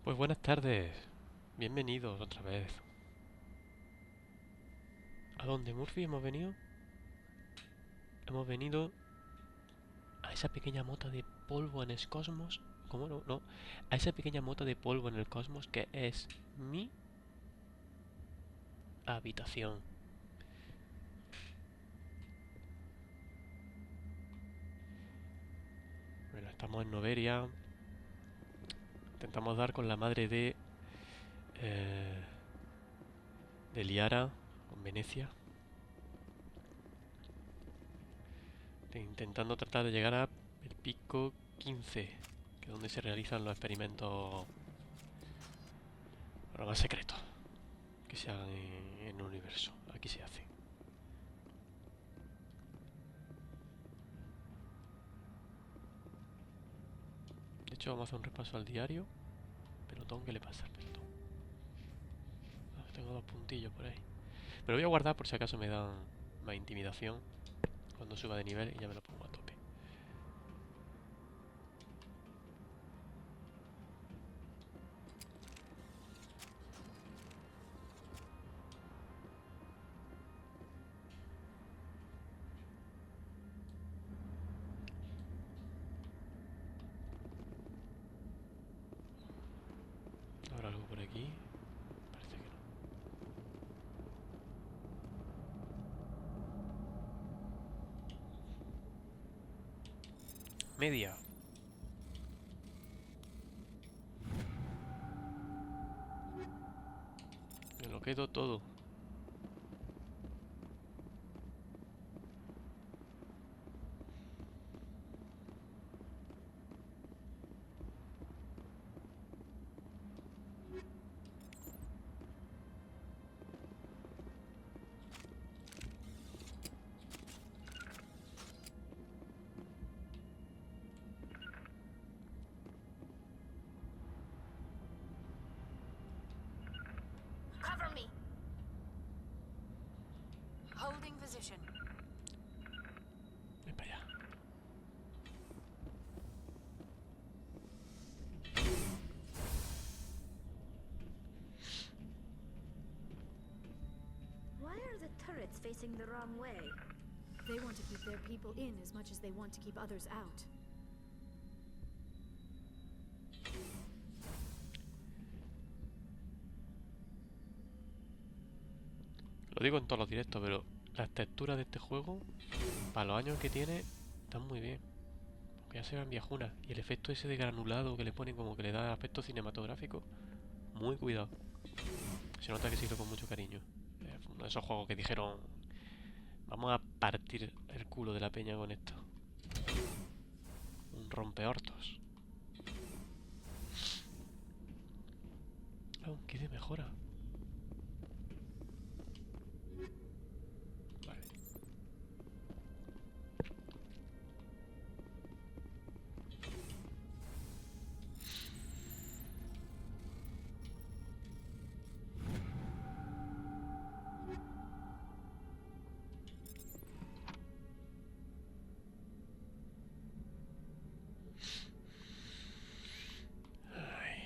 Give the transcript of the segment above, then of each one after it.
Pues buenas tardes, bienvenidos otra vez. ¿A dónde, Murphy, hemos venido? Hemos venido a esa pequeña mota de polvo en el cosmos. ¿Cómo no? No, a esa pequeña mota de polvo en el cosmos que es mi habitación. Bueno, estamos en Noveria. Intentamos dar con la madre eh, de Liara, con Venecia. Intentando tratar de llegar a el pico 15, que es donde se realizan los experimentos, bueno, más secretos que se hagan en el universo. Aquí se hace. De hecho, vamos a hacer un repaso al diario. Pelotón, ¿qué le pasa al pelotón? Ah, tengo 2 puntillos por ahí. Me lo voy a guardar por si acaso me dan más intimidación cuando suba de nivel y ya me lo pongo a tope. ¿Habrá algo por aquí? Parece que no. Media. Me lo quedo todo. Cover me. Holding position. Ven para allá. Why are the turrets facing the wrong way? They want to keep their people in as much as they want to keep others out. Lo digo en todos los directos, pero las texturas de este juego, para los años que tiene, están muy bien. Porque ya se ven viejunas. Y el efecto ese de granulado que le ponen como que le da aspecto cinematográfico, muy cuidado. Se nota que se hizo con mucho cariño. Es uno de esos juegos que dijeron, vamos a partir el culo de la peña con esto. Un rompeortos. Qué de mejora. Vale. Ay.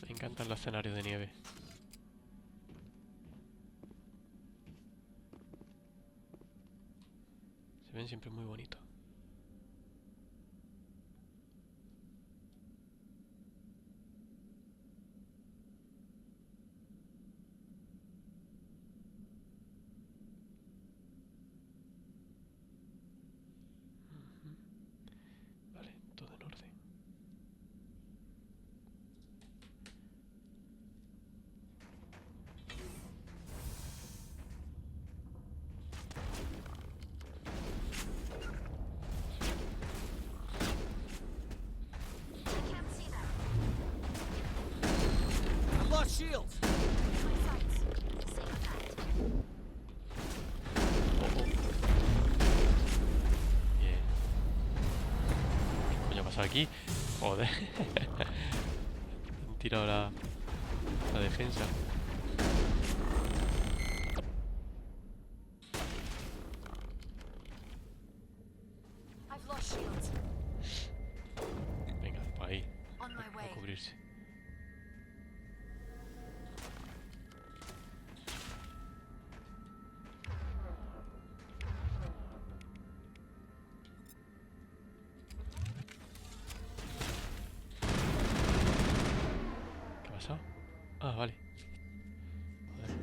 Me encantan los escenarios de nieve. Se ven siempre muy bonitos. Vale, todo en orden. I can't see them. I've lost shields! My sights. Save that. aquí. Joder. Han tirado la defensa. I've lost shields. Venga, pues ahí. On my A way. cubrirse. ¿Qué ha pasado? Ah, vale. Joder.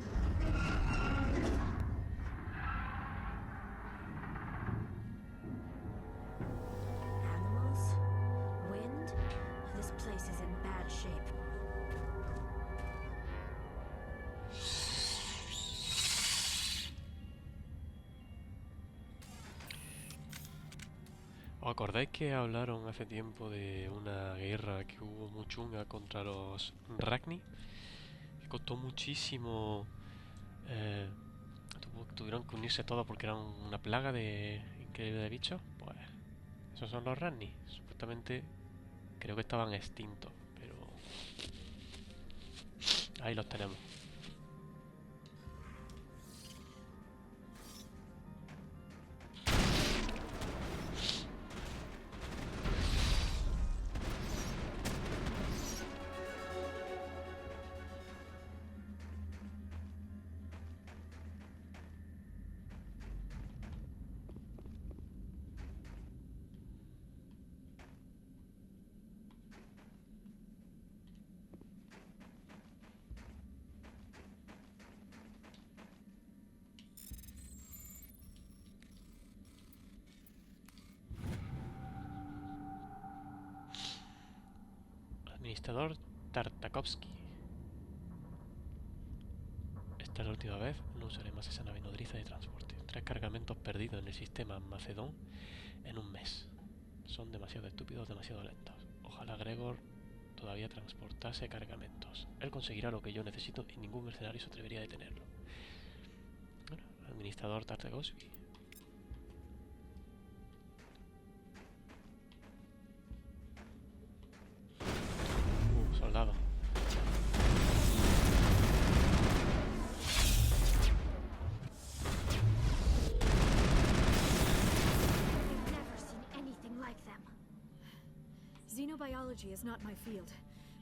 Animals? Wind? This place is in bad shape. ¿Os acordáis que hablaron hace tiempo de una guerra que hubo muy chunga contra los Ragni? Que costó muchísimo. Tuvieron que unirse todos porque eran una plaga de increíble de bichos. Pues esos son los Ragni. Supuestamente creo que estaban extintos, pero ahí los tenemos. Administrador Tartakovsky. Esta es la última vez. No usaré más esa nave nodriza de transporte. 3 cargamentos perdidos en el sistema Macedón en un mes. Son demasiado estúpidos, demasiado lentos. Ojalá Gregor todavía transportase cargamentos. Él conseguirá lo que yo necesito y ningún mercenario se atrevería a detenerlo. Bueno, administrador Tartakovsky. Soldado. I've never seen anything like them. Xenobiology is not my field.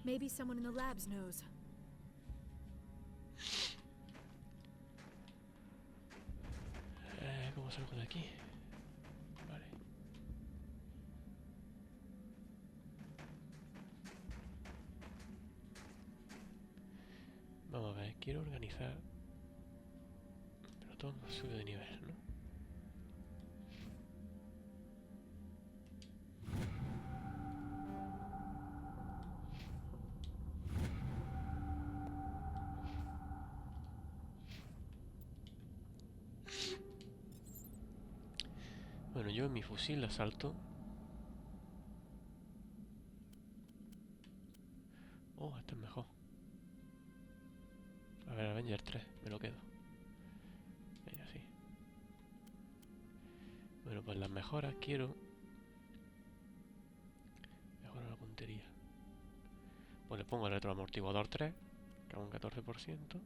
Maybe someone in the labs knows. ¿Cómo salgo de aquí? Vale. Vamos a ver, quiero organizar. Pero todo más sube de nivel, ¿no? Bueno, yo en mi fusil de asalto. Oh, este es mejor. A ver, Avenger 3, me lo quedo. Venga, sí. Bueno, pues las mejoras quiero. Mejora la puntería. Pues le pongo el retroamortiguador 3, que es un 14%.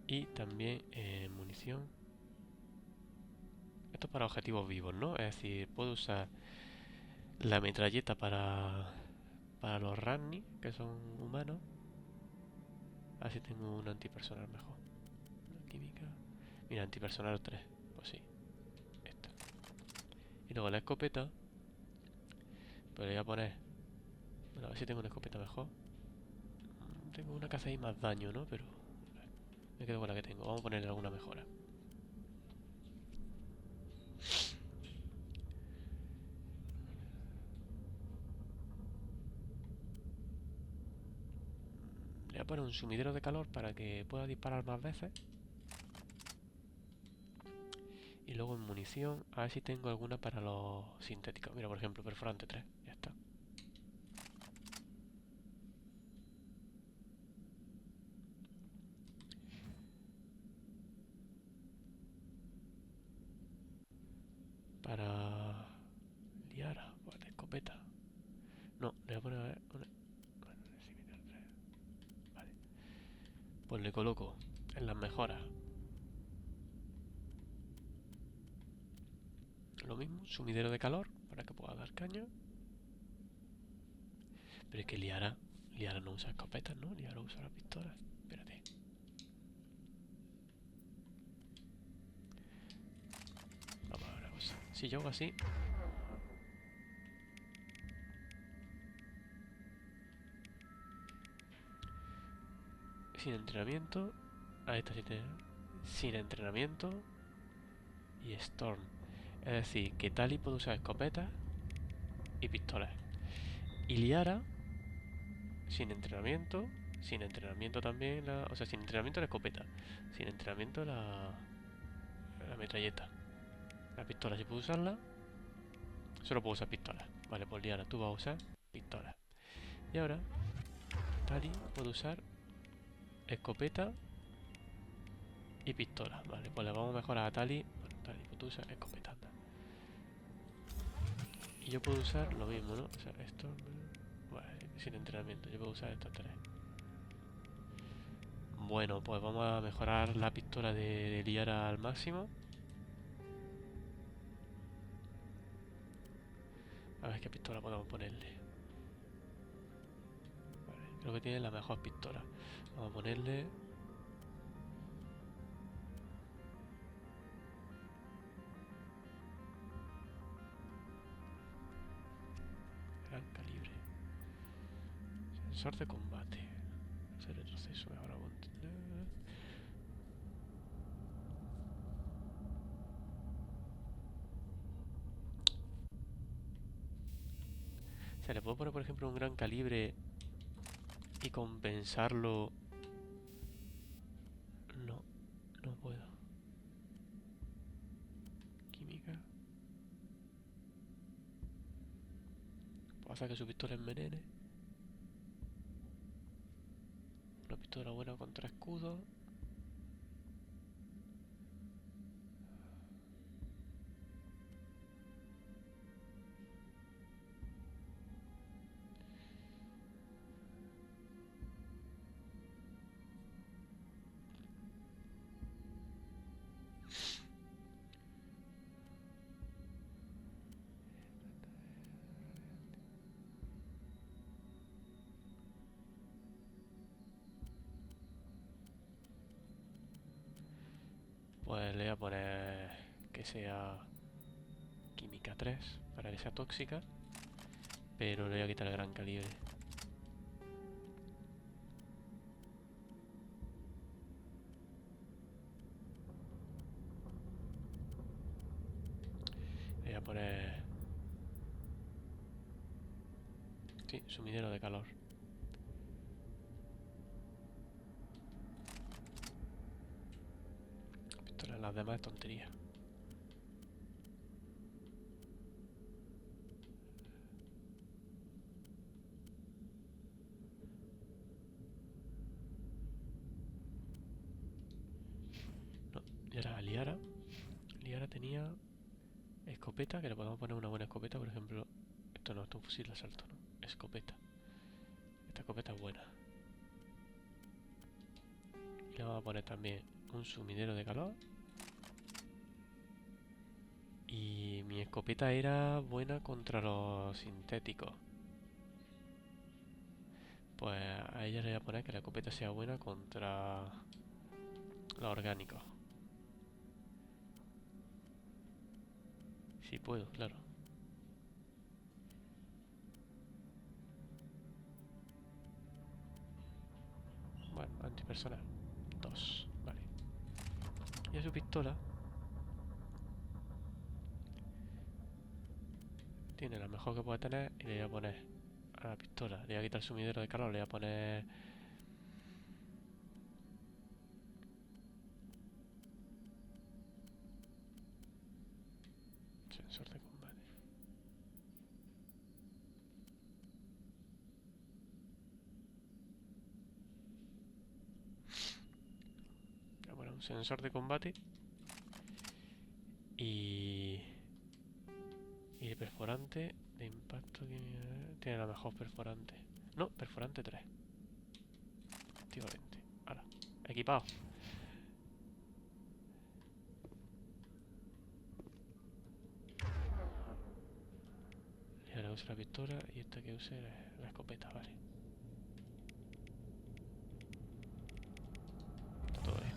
Y también munición. Esto es para objetivos vivos, ¿no? Es decir, puedo usar la metralleta para los Ragni, que son humanos. Así tengo un antipersonal mejor. Una química. Mira, antipersonal 3. Pues sí. Esta. Y luego la escopeta. Pero le voy a poner. Bueno, a ver si tengo una escopeta mejor. Tengo una que hace ahí más daño, ¿no? Pero me quedo con la que tengo. Vamos a ponerle alguna mejora. Le voy a poner un sumidero de calor para que pueda disparar más veces. Y luego en munición, a ver si tengo alguna para los sintéticos. Mira, por ejemplo, perforante 3. Ya está. Para liar, No, le voy a poner a ver, bueno, sí, mira, vale. Pues le coloco en las mejoras lo mismo, sumidero de calor para que pueda dar caña. Pero es que Liara no usa escopetas, ¿no? Liara usa la pistola. Espérate. Vamos a ver una cosa. Si yo hago así... Sin entrenamiento... Ahí está, sin entrenamiento... Y Storm. Es decir, que Tali puede usar escopetas y pistolas. Y Liara, sin entrenamiento... Sin entrenamiento también la... O sea, sin entrenamiento la escopeta. Sin entrenamiento la metralleta. La pistola, si puedo usarla... Solo puedo usar pistola. Vale, pues Liara, tú vas a usar pistola. Y ahora, Tali puede usar escopeta y pistola. Vale, pues le vamos a mejorar a Tali. Bueno, Tali, pues tú usas escopeta. Anda. Y yo puedo usar lo mismo, ¿no? O sea, esto... Vale, sin entrenamiento. Yo puedo usar estos tres. Bueno, pues vamos a mejorar la pistola de Liara al máximo. A ver qué pistola podemos ponerle. Vale, creo que tiene la mejor pistola. Vamos a ponerle... Gran calibre. Sensor de combate. Hacer retroceso, mejora se le puede poner, por ejemplo, un gran calibre y compensarlo. No, no puedo. Química. Puedo hacer que su pistola envenene. Una pistola buena contra escudo. Pues le voy a poner que sea química 3 para que sea tóxica. Pero le voy a quitar el gran calibre. Le voy a poner... Sí, sumidero de calor. Pistolas, las demás es tontería. No, y ahora Liara. Liara tenía escopeta, que le podemos poner una buena escopeta, por ejemplo. Esto no, esto es un fusil de asalto, ¿no? Escopeta. Esta escopeta es buena. Y le vamos a poner también un sumidero de calor. Y mi escopeta era buena contra los sintéticos. Pues a ella le voy a poner que la escopeta sea buena contra los orgánicos. Si puedo, claro. Bueno, antipersonal. 2, vale. Y a su pistola tiene la mejor que puede tener y le voy a poner a la pistola. Le voy a quitar el sumidero de calor, le voy a poner... Sensor de combate. Voy a poner un sensor de combate. Y perforante de impacto tiene la mejor perforante. No, perforante 3. Efectivamente. Ahora, equipado. Y ahora uso la pistola y esta que use la escopeta, vale. Está todo bien.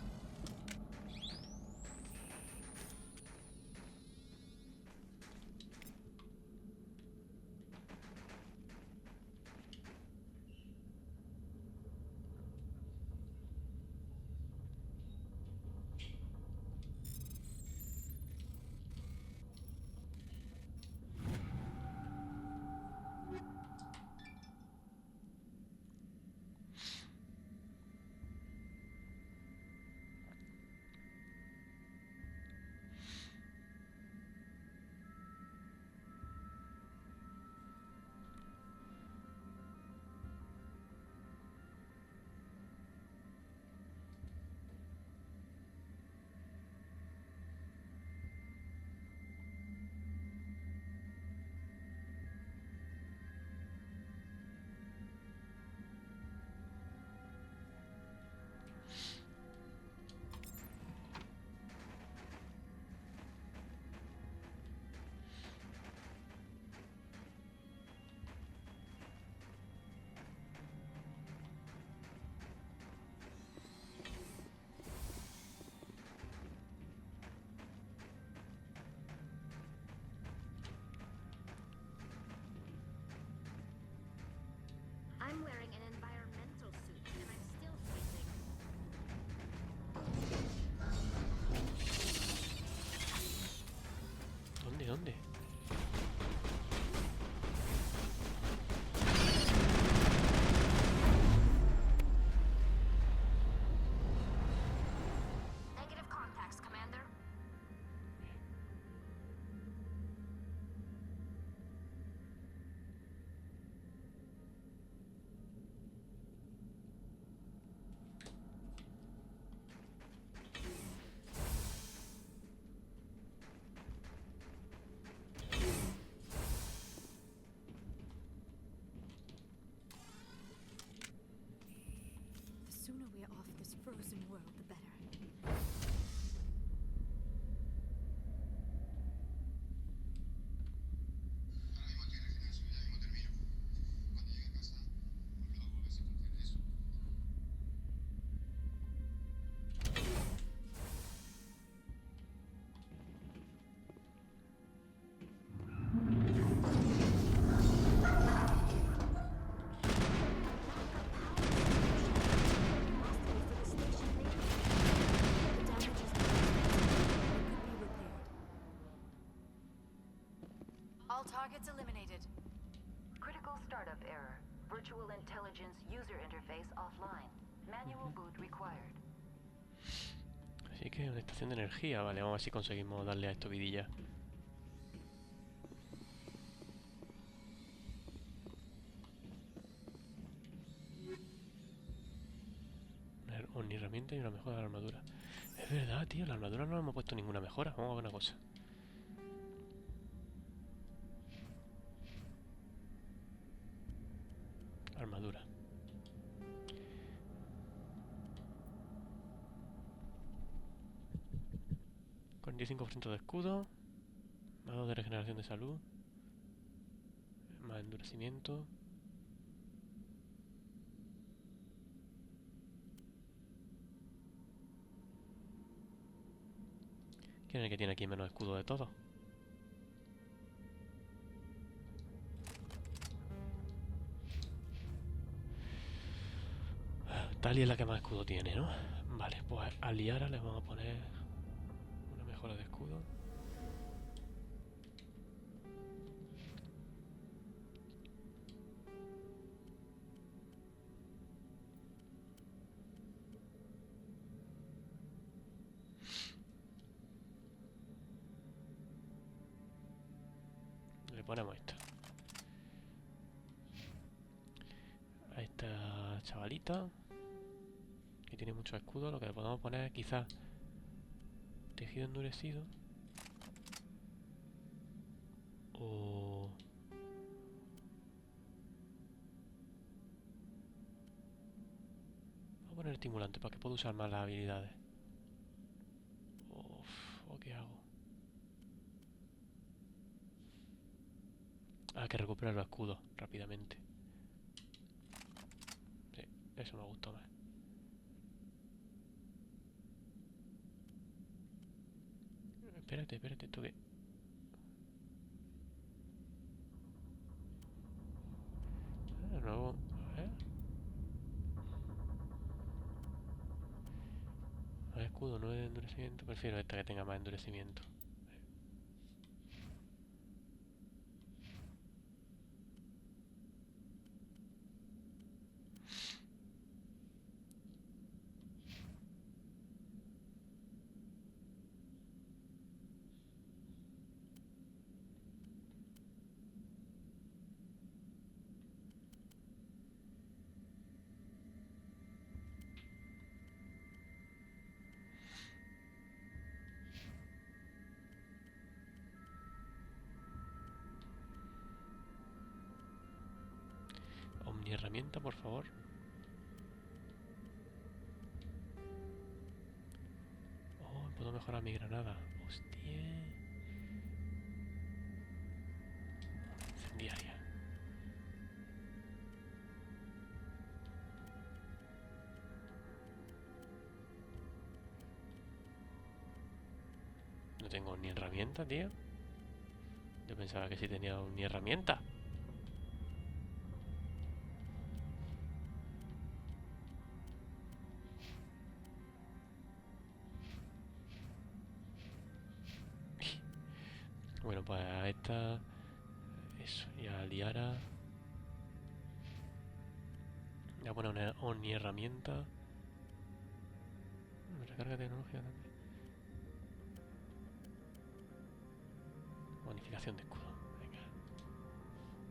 I'm wearing an environmental suit and I'm still freezing. ¿Dónde? ¿Dónde? Negative contacts, Commander. The sooner we're off this frozen world, the better. All targets eliminated. Critical startup error. Virtual intelligence user interface offline. Manual boot required. Así que una estación de energía. Vale, vamos a ver si conseguimos darle a esto vidilla. Ni herramienta ni una mejora de la armadura. Es verdad, tío, la armadura no le hemos puesto ninguna mejora. Vamos a ver una cosa. Armadura. Con 15% de escudo. Más 2 de regeneración de salud. Más endurecimiento. ¿Quién es el que tiene aquí menos escudo de todos? Talia es la que más escudo tiene, ¿no? Vale, pues a Liara le vamos a poner una mejora de escudo. Le ponemos esta. A esta chavalita, que tiene mucho escudo, lo que le podemos poner es quizás tejido endurecido. O poner estimulante para que pueda usar más las habilidades. Uf, ¿o qué hago? Ah, que recuperar los escudos rápidamente. Sí, eso me gustó más. Espérate, ¿esto qué? Ah, nuevo. A ver. Más escudo, 9 de endurecimiento. Prefiero esta que tenga más endurecimiento. Omni herramienta, por favor. Oh, puedo mejorar mi granada. Hostia. Incendiaria. No tengo ni herramienta, tío. Yo pensaba que sí tenía ni herramienta. Bueno, pues a esta... Eso, y a Liara... Voy a poner una Omni herramienta. Recarga tecnología también. Bonificación de escudo. Venga.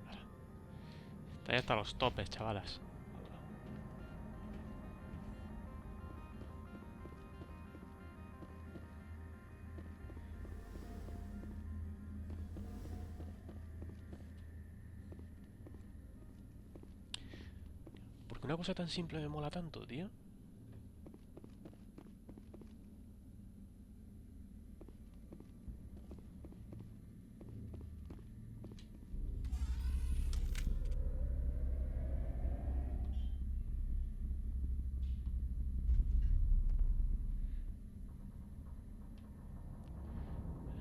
Ahora. Está ya hasta los topes, chavalas. ¿Por qué una cosa tan simple me mola tanto, tío?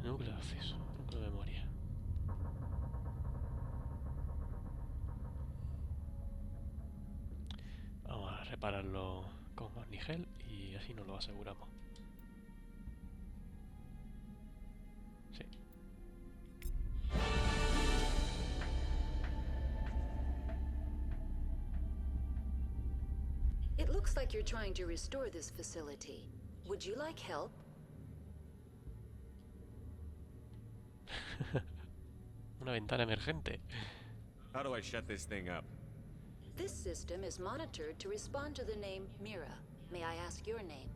Núcleo de acceso, núcleo de memoria. Vamos a repararlo con Ornigel y así nos lo aseguramos. Sí. It looks like you're trying to restore this facility. Would you like help? Una ventana emergente. How do I shut this thing up? This system is monitored to respond to the name Mira. May I ask your name?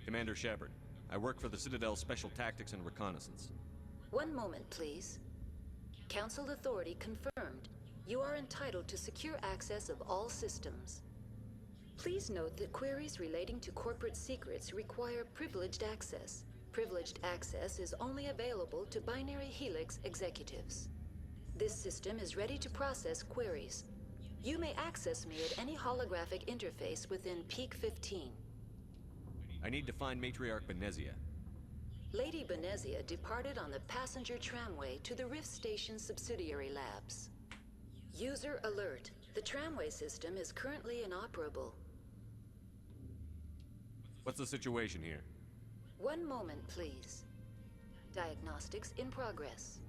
Commander Shepard. I work for the Citadel's Special Tactics and Reconnaissance. One moment, please. Council authority confirmed. You are entitled to secure access of all systems. Please note that queries relating to corporate secrets require privileged access. Privileged access is only available to Binary Helix executives. This system is ready to process queries. You may access me at any holographic interface within Peak 15. I need to find Matriarch Benezia. Lady Benezia departed on the passenger tramway to the Rift Station subsidiary labs. User alert. The tramway system is currently inoperable. What's the situation here? One moment, please. Diagnostics in progress.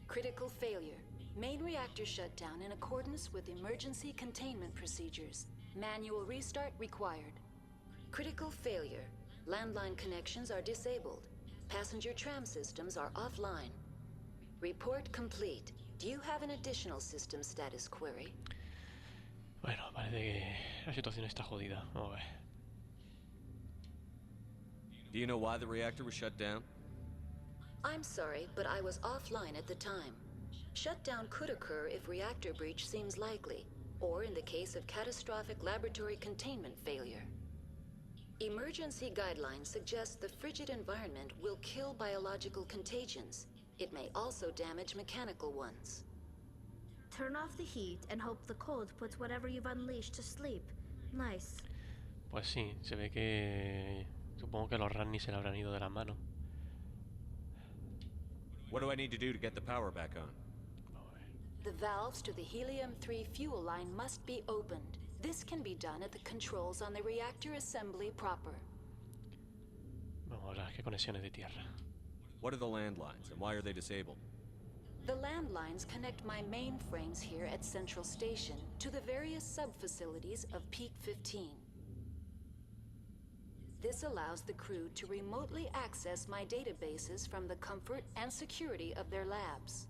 Critical failure. Main reactor shut down in accordance with emergency containment procedures. Manual restart required. Critical failure. Landline connections are disabled. Passenger tram systems are offline. Report complete. Do you have an additional system status query? Bueno, parece que la situación está jodida. Vamos a ver. Do you know why the reactor was shut down? I'm sorry, but I was offline at the time. Shutdown could occur if reactor breach seems likely. or in the case of catastrophic laboratory containment failure. Emergency guidelines suggest the frigid environment will kill biological contagions. It may also damage mechanical ones. Turn off the heat and hope the cold puts whatever you've unleashed to sleep. Nice. Pues sí, se ve que... Supongo que los Ranni se le habrán ido de las manos. What do I need to do to get the power back on? Vamos a ver. The valves to the helium-3 fuel line must be opened. This can be done at the controls on the reactor assembly proper. Vamos a hablar, ¿qué conexiones de tierra? What are the landlines, and why are they disabled? The landlines connect my mainframes here at Central Station to the various sub-facilities of Peak 15. This allows the crew to remotely access my databases from the comfort and security of their labs.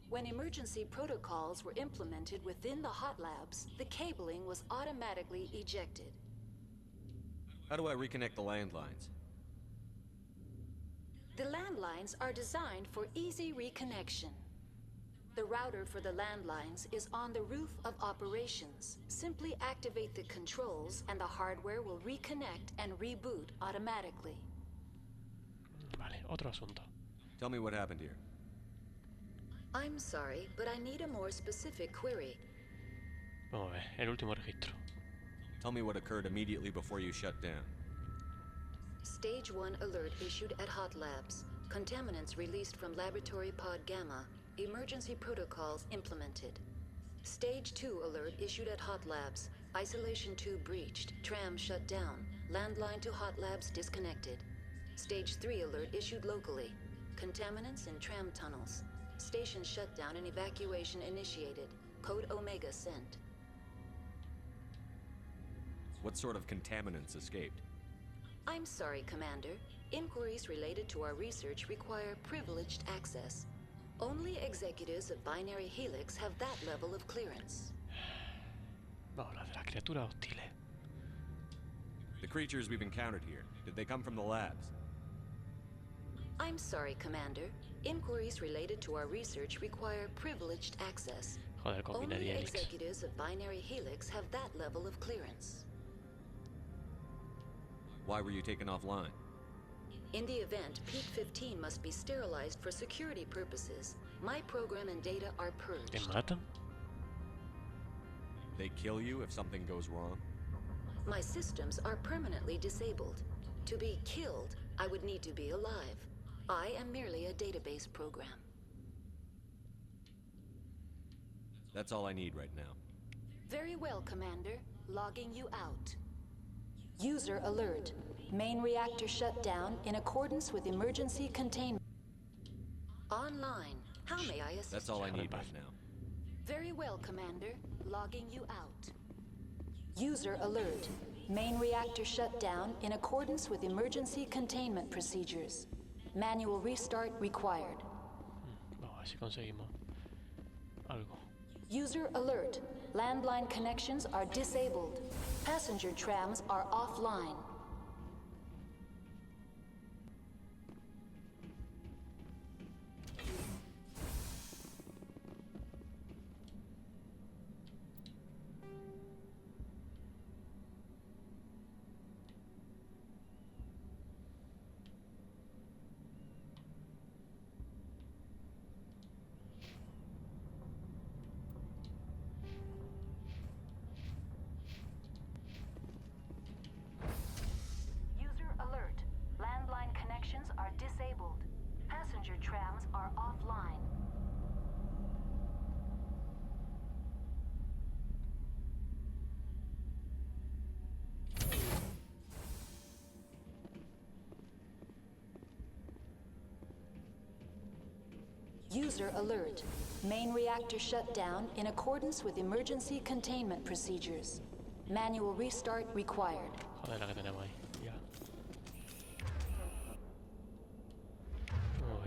When emergency protocols were implemented within the hot labs, the cabling was automatically ejected. How do I reconnect the landlines? The landlines are designed for easy reconnection. The router for the landlines is on the roof of operations. Simply activate the controls and the hardware will reconnect and reboot automatically. Vale, otro asunto. Tell me what happened here. I'm sorry, but I need a more specific query. Vamos a ver, el último registro. Tell me what occurred immediately before you shut down. Stage 1 alert issued at Hot Labs. Contaminants released from Laboratory Pod Gamma. Emergency protocols implemented. Stage 2 alert issued at Hot Labs. Isolation tube breached. Tram shut down. Landline to Hot Labs disconnected. Stage 3 alert issued locally. Contaminants in tram tunnels. Station shutdown and evacuation initiated. Code Omega sent. What sort of contaminants escaped? I'm sorry, Commander. Inquiries related to our research require privileged access. Only executives of Binary Helix have that level of clearance. Vamos a hablar de las criaturas hostiles. The creatures we've encountered here, did they come from the labs? I'm sorry, Commander. Inquiries related to our research require privileged access. Joder, con Only Binary Helix. executives of Binary Helix have that level of clearance. Why were you taken offline? In the event, Peak 15 must be sterilized for security purposes. My program and data are ¿Te purged. matan? They kill you if something goes wrong? My systems are permanently disabled. To be killed, I would need to be alive. I am merely a database program. That's all I need right now. Very well, Commander. Logging you out. User alert. Main reactor shut down in accordance with emergency containment. Online. How may I assist? That's all I Déjame en need paz. right now. Very well, Commander. Logging you out. User alert. Main reactor shut down in accordance with emergency containment procedures. Manual restart required. Vamos a ver si conseguimos algo. User alert. Landline connections are disabled. Passenger trams are offline. User alert. Landline connections are disabled. Passenger trams are offline. User alert. Main reactor shut down in accordance with emergency containment procedures. Manual restart required. Joder, la que tenemos ahí. Ya.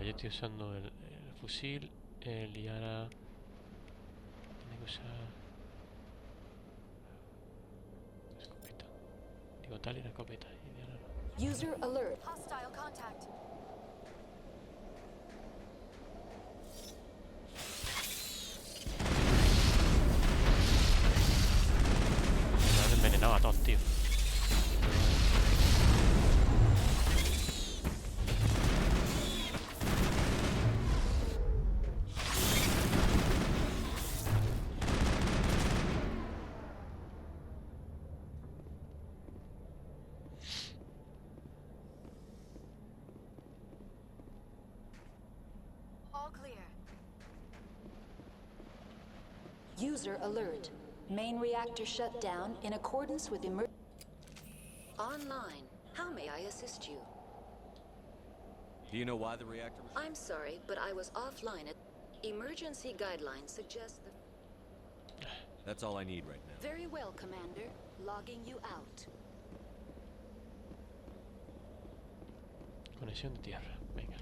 Yo estoy usando el fusil, y ahora tiene que usar la escopeta. Digo tal y la escopeta. Y ahora no. User alert. Hostile contact. matado a todos, tío. All clear. User alert. Main reactor shut down in accordance with Online. How may I assist you? Do you know why the reactor was... I'm sorry, but I was offline at... Emergency guidelines suggest that... That's all I need right now. Very well, Commander. Logging you out. Conexión de tierra. Venga.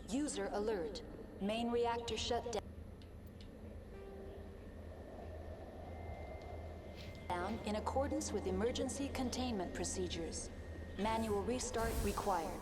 User alert. Main reactor shut down in accordance with emergency containment procedures. Manual restart required.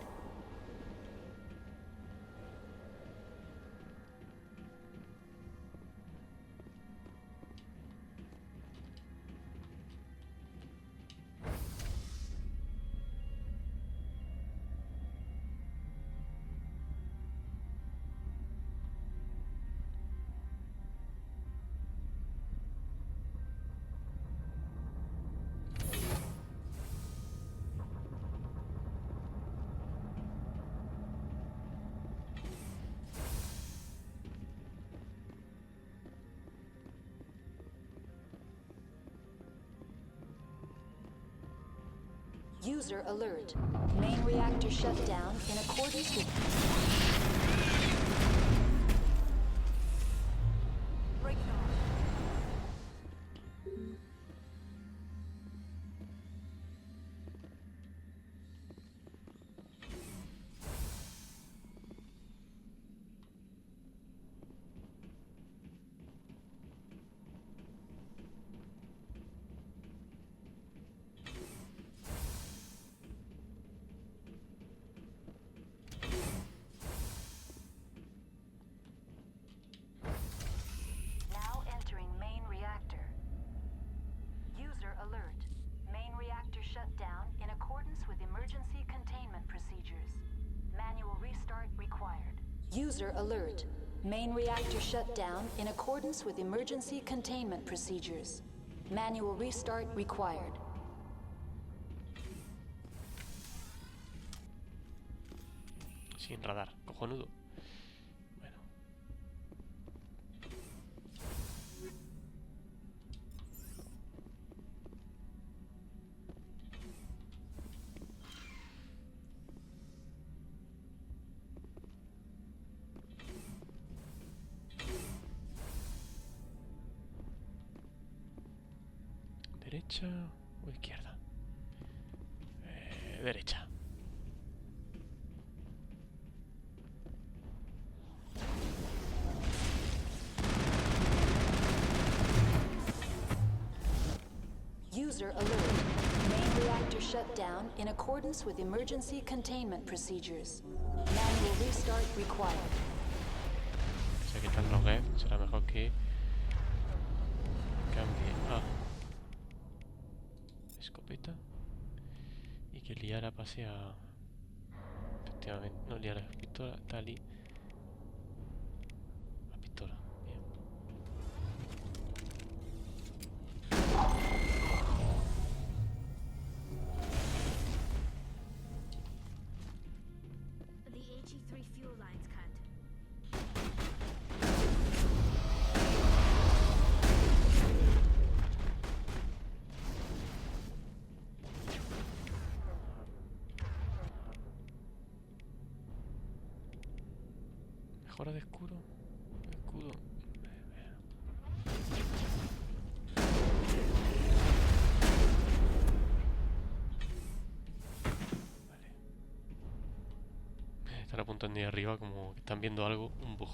User alert. Main reactor shut down in accordance with... Break it off. Now entering main reactor. User alert. Main reactor shut down in accordance with emergency containment procedures. Manual restart required. User alert. Main reactor shut down in accordance with emergency containment procedures. Manual restart required. Sin radar. Cojonudo. Bueno. ¿Derecha o izquierda? Derecha. User alert. Main reactor shut down in accordance with emergency containment procedures. Manual restart required. Si aquí están los red, será mejor que cambie a escopeta y que Liara pase a... Efectivamente, no, Liara es pistola, Tali a pistola. Bien. Mejora de escudo. Escudo. Vale. Están apuntando ahí arriba como que están viendo algo, un bug.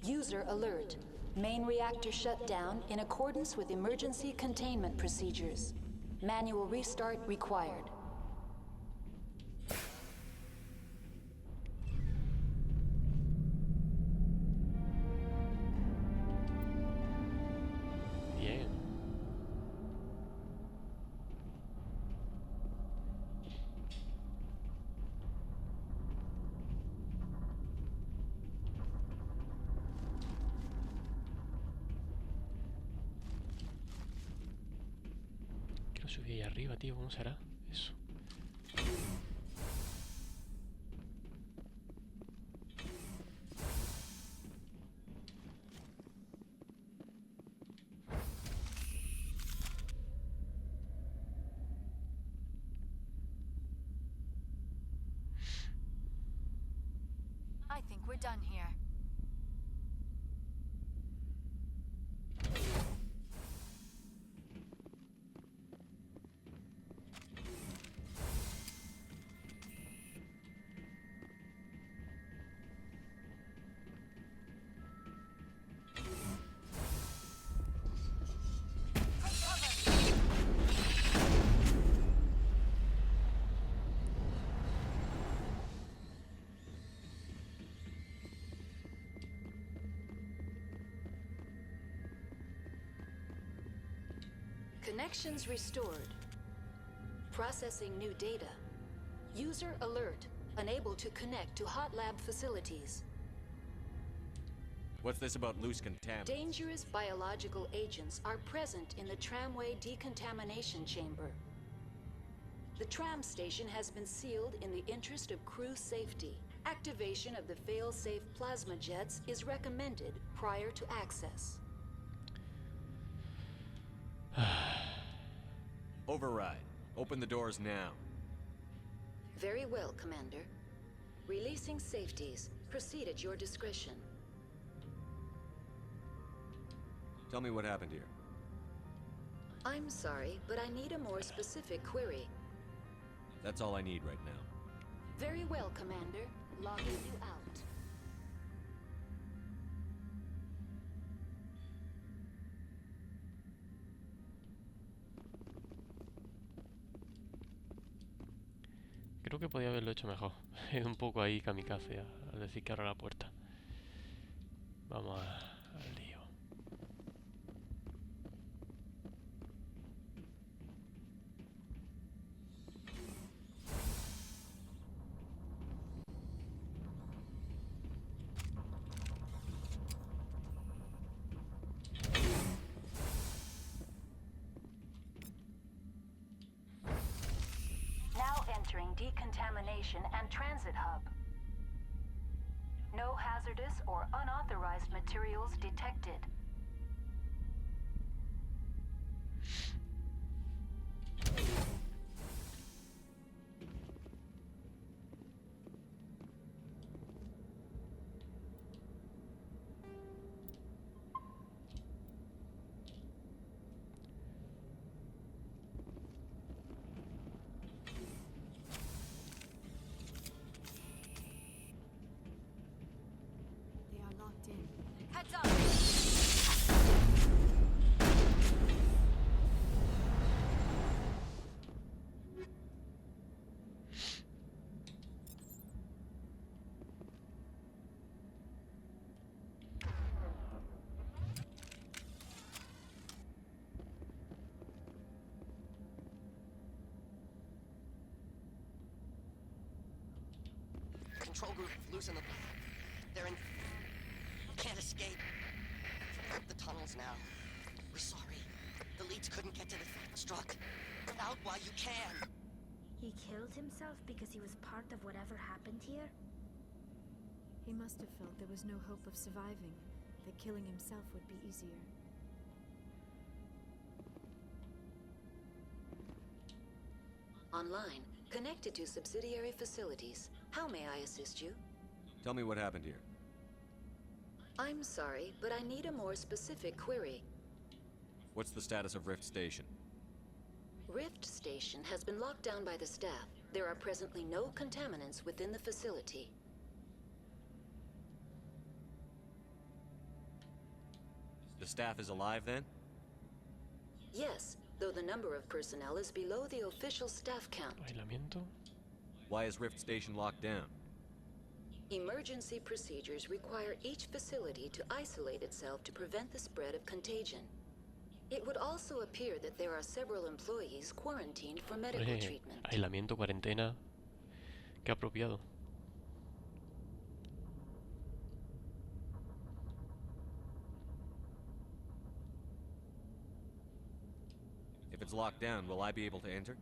User alert. Main reactor shut down in accordance with emergency containment procedures. Manual restart required. Bien. Quiero subir ahí arriba, tío. ¿Cómo será eso? I think we're done here. Connections restored. Processing new data. User alert. Unable to connect to hot lab facilities. What's this about loose contaminants? Dangerous biological agents are present in the tramway decontamination chamber. The tram station has been sealed in the interest of crew safety. Activation of the fail-safe plasma jets is recommended prior to access. Override. Open the doors now. Very well, Commander. Releasing safeties. Proceed at your discretion. Tell me what happened here. I'm sorry, but I need a more specific query. That's all I need right now. Very well, Commander. Logging you out. Creo que podía haberlo hecho mejor. He ido un poco ahí kamikaze al decir que abra la puerta. Vamos al lío. Now entering decontamination and transit hub. No hazardous or unauthorized materials detected. They are locked in. Heads up! Control group, loosen them. They're in... Can't escape. The tunnels now. We're sorry. The leads couldn't get to the struck. Out while you can. He killed himself because he was part of whatever happened here? He must have felt there was no hope of surviving, that killing himself would be easier. Online, Connected to subsidiary facilities. How may I assist you? Tell me what happened here. I'm sorry, but I need a more specific query. What's the status of Rift Station? Rift Station has been locked down by the staff. There are presently no contaminants within the facility. The staff is alive then? Yes, though the number of personnel is below the official staff count. Aislamiento. Why is Rift Station locked down? Emergency procedures require each facility to isolate itself to prevent the spread of contagion. It would also appear that there are several employees quarantined for medical treatment. Aislamiento, cuarentena. Qué apropiado. If it's locked down, will I be able to enter?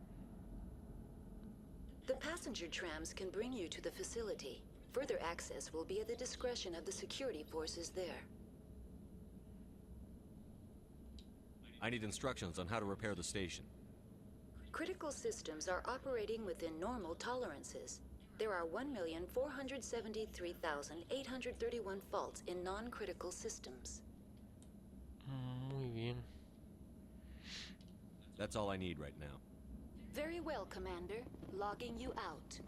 The passenger trams can bring you to the facility. Further access will be at the discretion of the security forces there. I need instructions on how to repair the station. Critical systems are operating within normal tolerances. There are 1,473,831 faults in non-critical systems. Muy bien. That's all I need right now. Very well, Commander. Logging you out.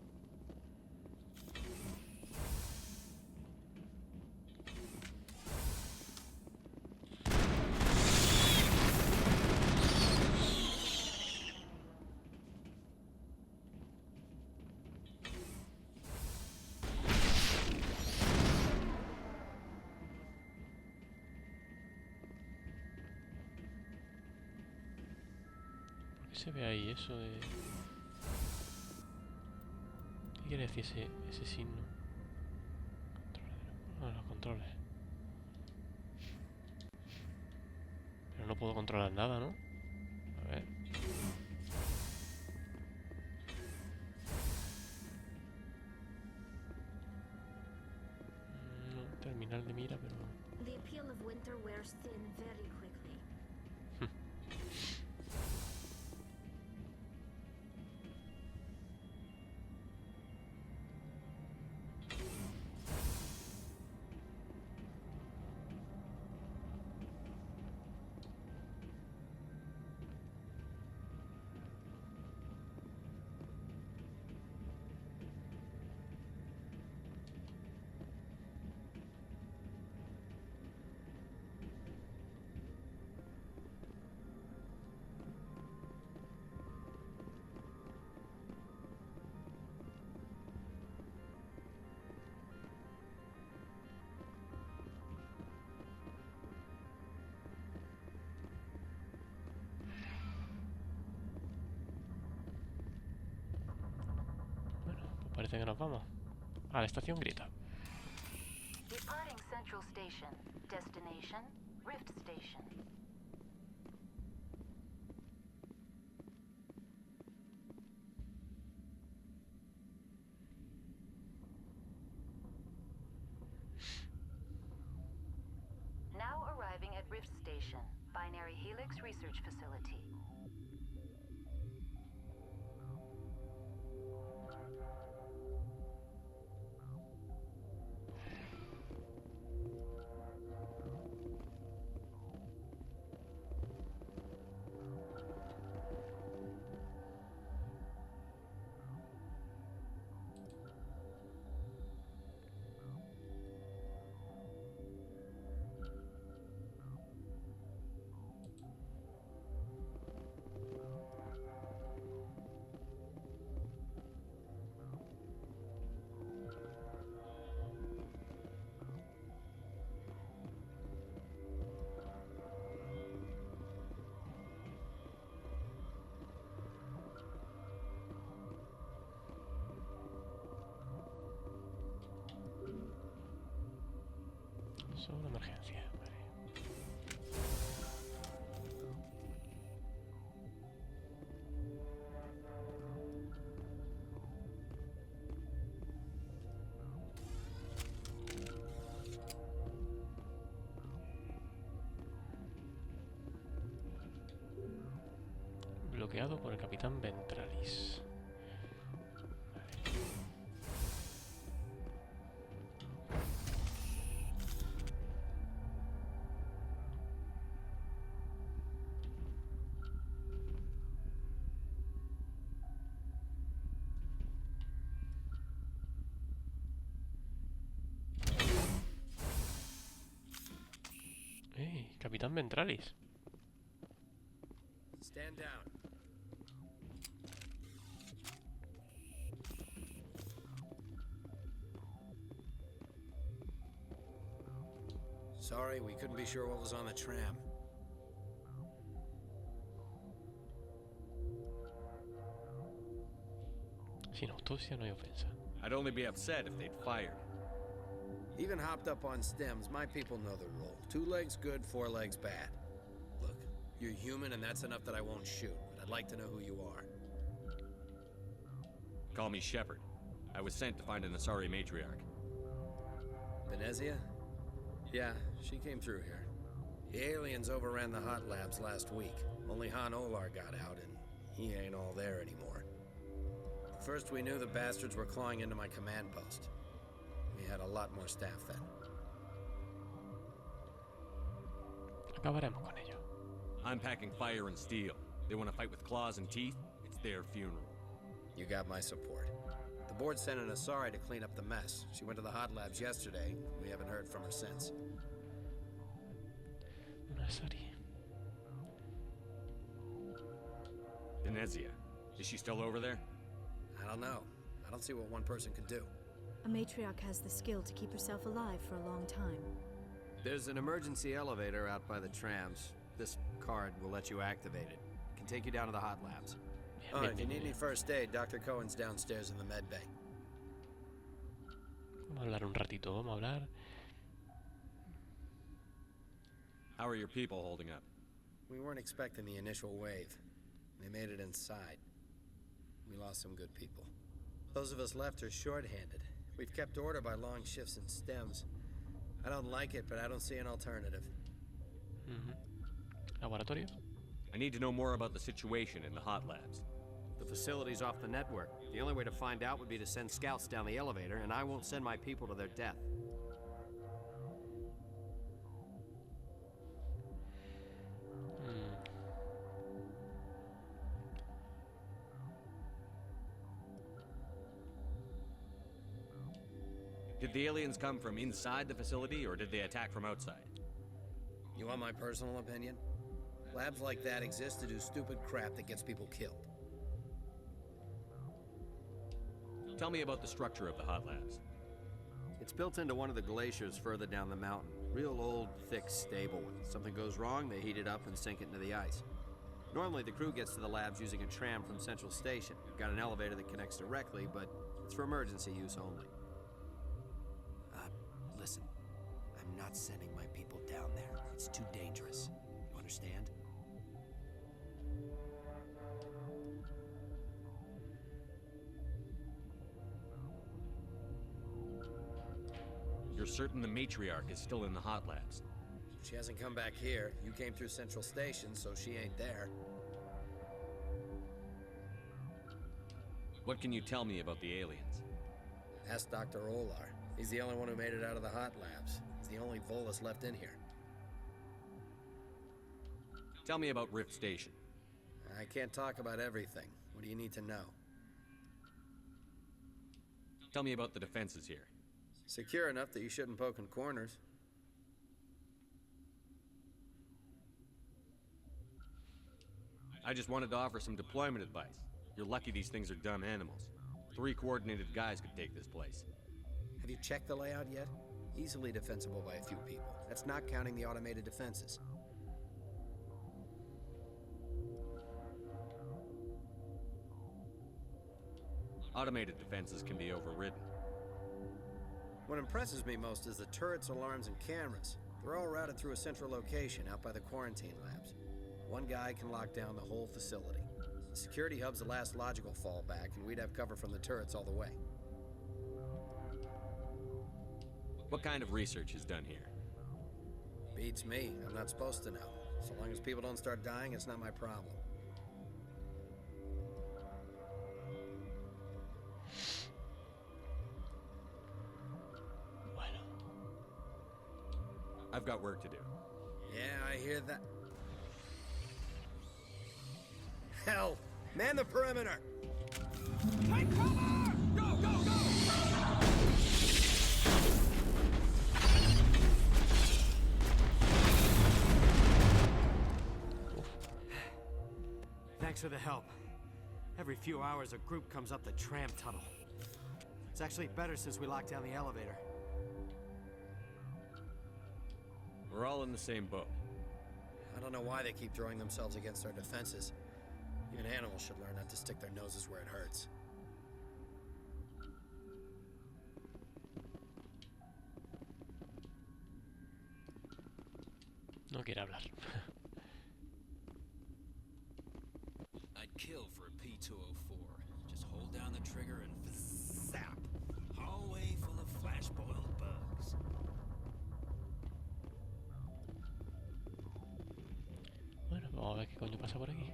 ¿Qué se ve ahí eso de...? ¿Qué quiere decir ese signo? Los controles. Pero no puedo controlar nada, ¿no? A ver. No, terminal de mira, pero... The appeal of winter wears thin very quickly. Parece que nos vamos. A la estación grita. Departing Central Station. Destination, Rift Station. Now arriving at Rift Station, Binary Helix Research Facility. Solo emergencia. Vale. Bloqueado por el capitán Ventralis. Capitán Ventralis. Stand down. Sorry, we couldn't be sure what was on the tram. Sin autopsia no hay ofensa. I'd only be upset if they'd fired. Even hopped up on stems, my people know the rule. 2 legs good, 4 legs bad. Look, you're human and that's enough that I won't shoot, but I'd like to know who you are. Call me Shepard. I was sent to find an Asari matriarch. Venezia? Yeah, she came through here. The aliens overran the hot labs last week. Only Han Olar got out, and he ain't all there anymore. First we knew the bastards were clawing into my command post. We had a lot more staff then. Acabaremos con ello. I'm packing fire and steel. They want to fight with claws and teeth? It's their funeral. You got my support. The board sent an Asari to clean up the mess. She went to the hot labs yesterday. We haven't heard from her since. Una Asari. Venezia. Is she still over there? I don't know. I don't see what one person could do. A matriarch has the skill to keep herself alive for a long time. There's an emergency elevator out by the trams. This card will let you activate it. It can take you down to the hot labs. Oh, if you need any first aid, Dr. Cohen's downstairs in the med bay. Vamos a hablar un ratito, vamos a hablar. How are your people holding up? We weren't expecting the initial wave. They made it inside. We lost some good people. Those of us left are short-handed. We've kept order by long shifts and stems. I don't like it, but I don't see an alternative. Laboratorio. I need to know more about the situation in the hot labs. The facility's off the network. The only way to find out would be to send scouts down the elevator, and I won't send my people to their death. Did the aliens come from inside the facility, or did they attack from outside? You want my personal opinion? Labs like that exist to do stupid crap that gets people killed. Tell me about the structure of the hot labs. It's built into one of the glaciers further down the mountain. Real old, thick, stable. When something goes wrong, they heat it up and sink it into the ice. Normally, the crew gets to the labs using a tram from Central Station. We've got an elevator that connects directly, but it's for emergency use only. Listen, I'm not sending my people down there. It's too dangerous. You understand? You're certain the matriarch is still in the hot labs? She hasn't come back here. You came through Central Station, so she ain't there. What can you tell me about the aliens? Ask Dr. Olar. He's the only one who made it out of the hot labs. He's the only Volus left in here. Tell me about Rift Station. I can't talk about everything. What do you need to know? Tell me about the defenses here. Secure enough that you shouldn't poke in corners. I just wanted to offer some deployment advice. You're lucky these things are dumb animals. 3 coordinated guys could take this place. Have you checked the layout yet? Easily defensible by a few people. That's not counting the automated defenses. Automated defenses can be overridden. What impresses me most is the turrets, alarms, and cameras. They're all routed through a central location out by the quarantine labs. One guy can lock down the whole facility. The security hub's the last logical fallback, and we'd have cover from the turrets all the way. What kind of research is done here? Beats me. I'm not supposed to know. So long as people don't start dying, it's not my problem. Bueno. I've got work to do. Yeah, I hear that. Hell! Man the perimeter! Take cover! Go, go, go! Thanks for the help. Every few hours, a group comes up the tram tunnel. It's actually better since we locked down the elevator. We're all in the same boat. I don't know why they keep throwing themselves against our defenses. Even animals should learn not to stick their noses where it hurts. No quiere hablar. I'd kill for a P204. Just hold down the trigger and zap. Hallway full of flash-boiled bugs. Bueno, vamos a ver qué coño pasa por aquí.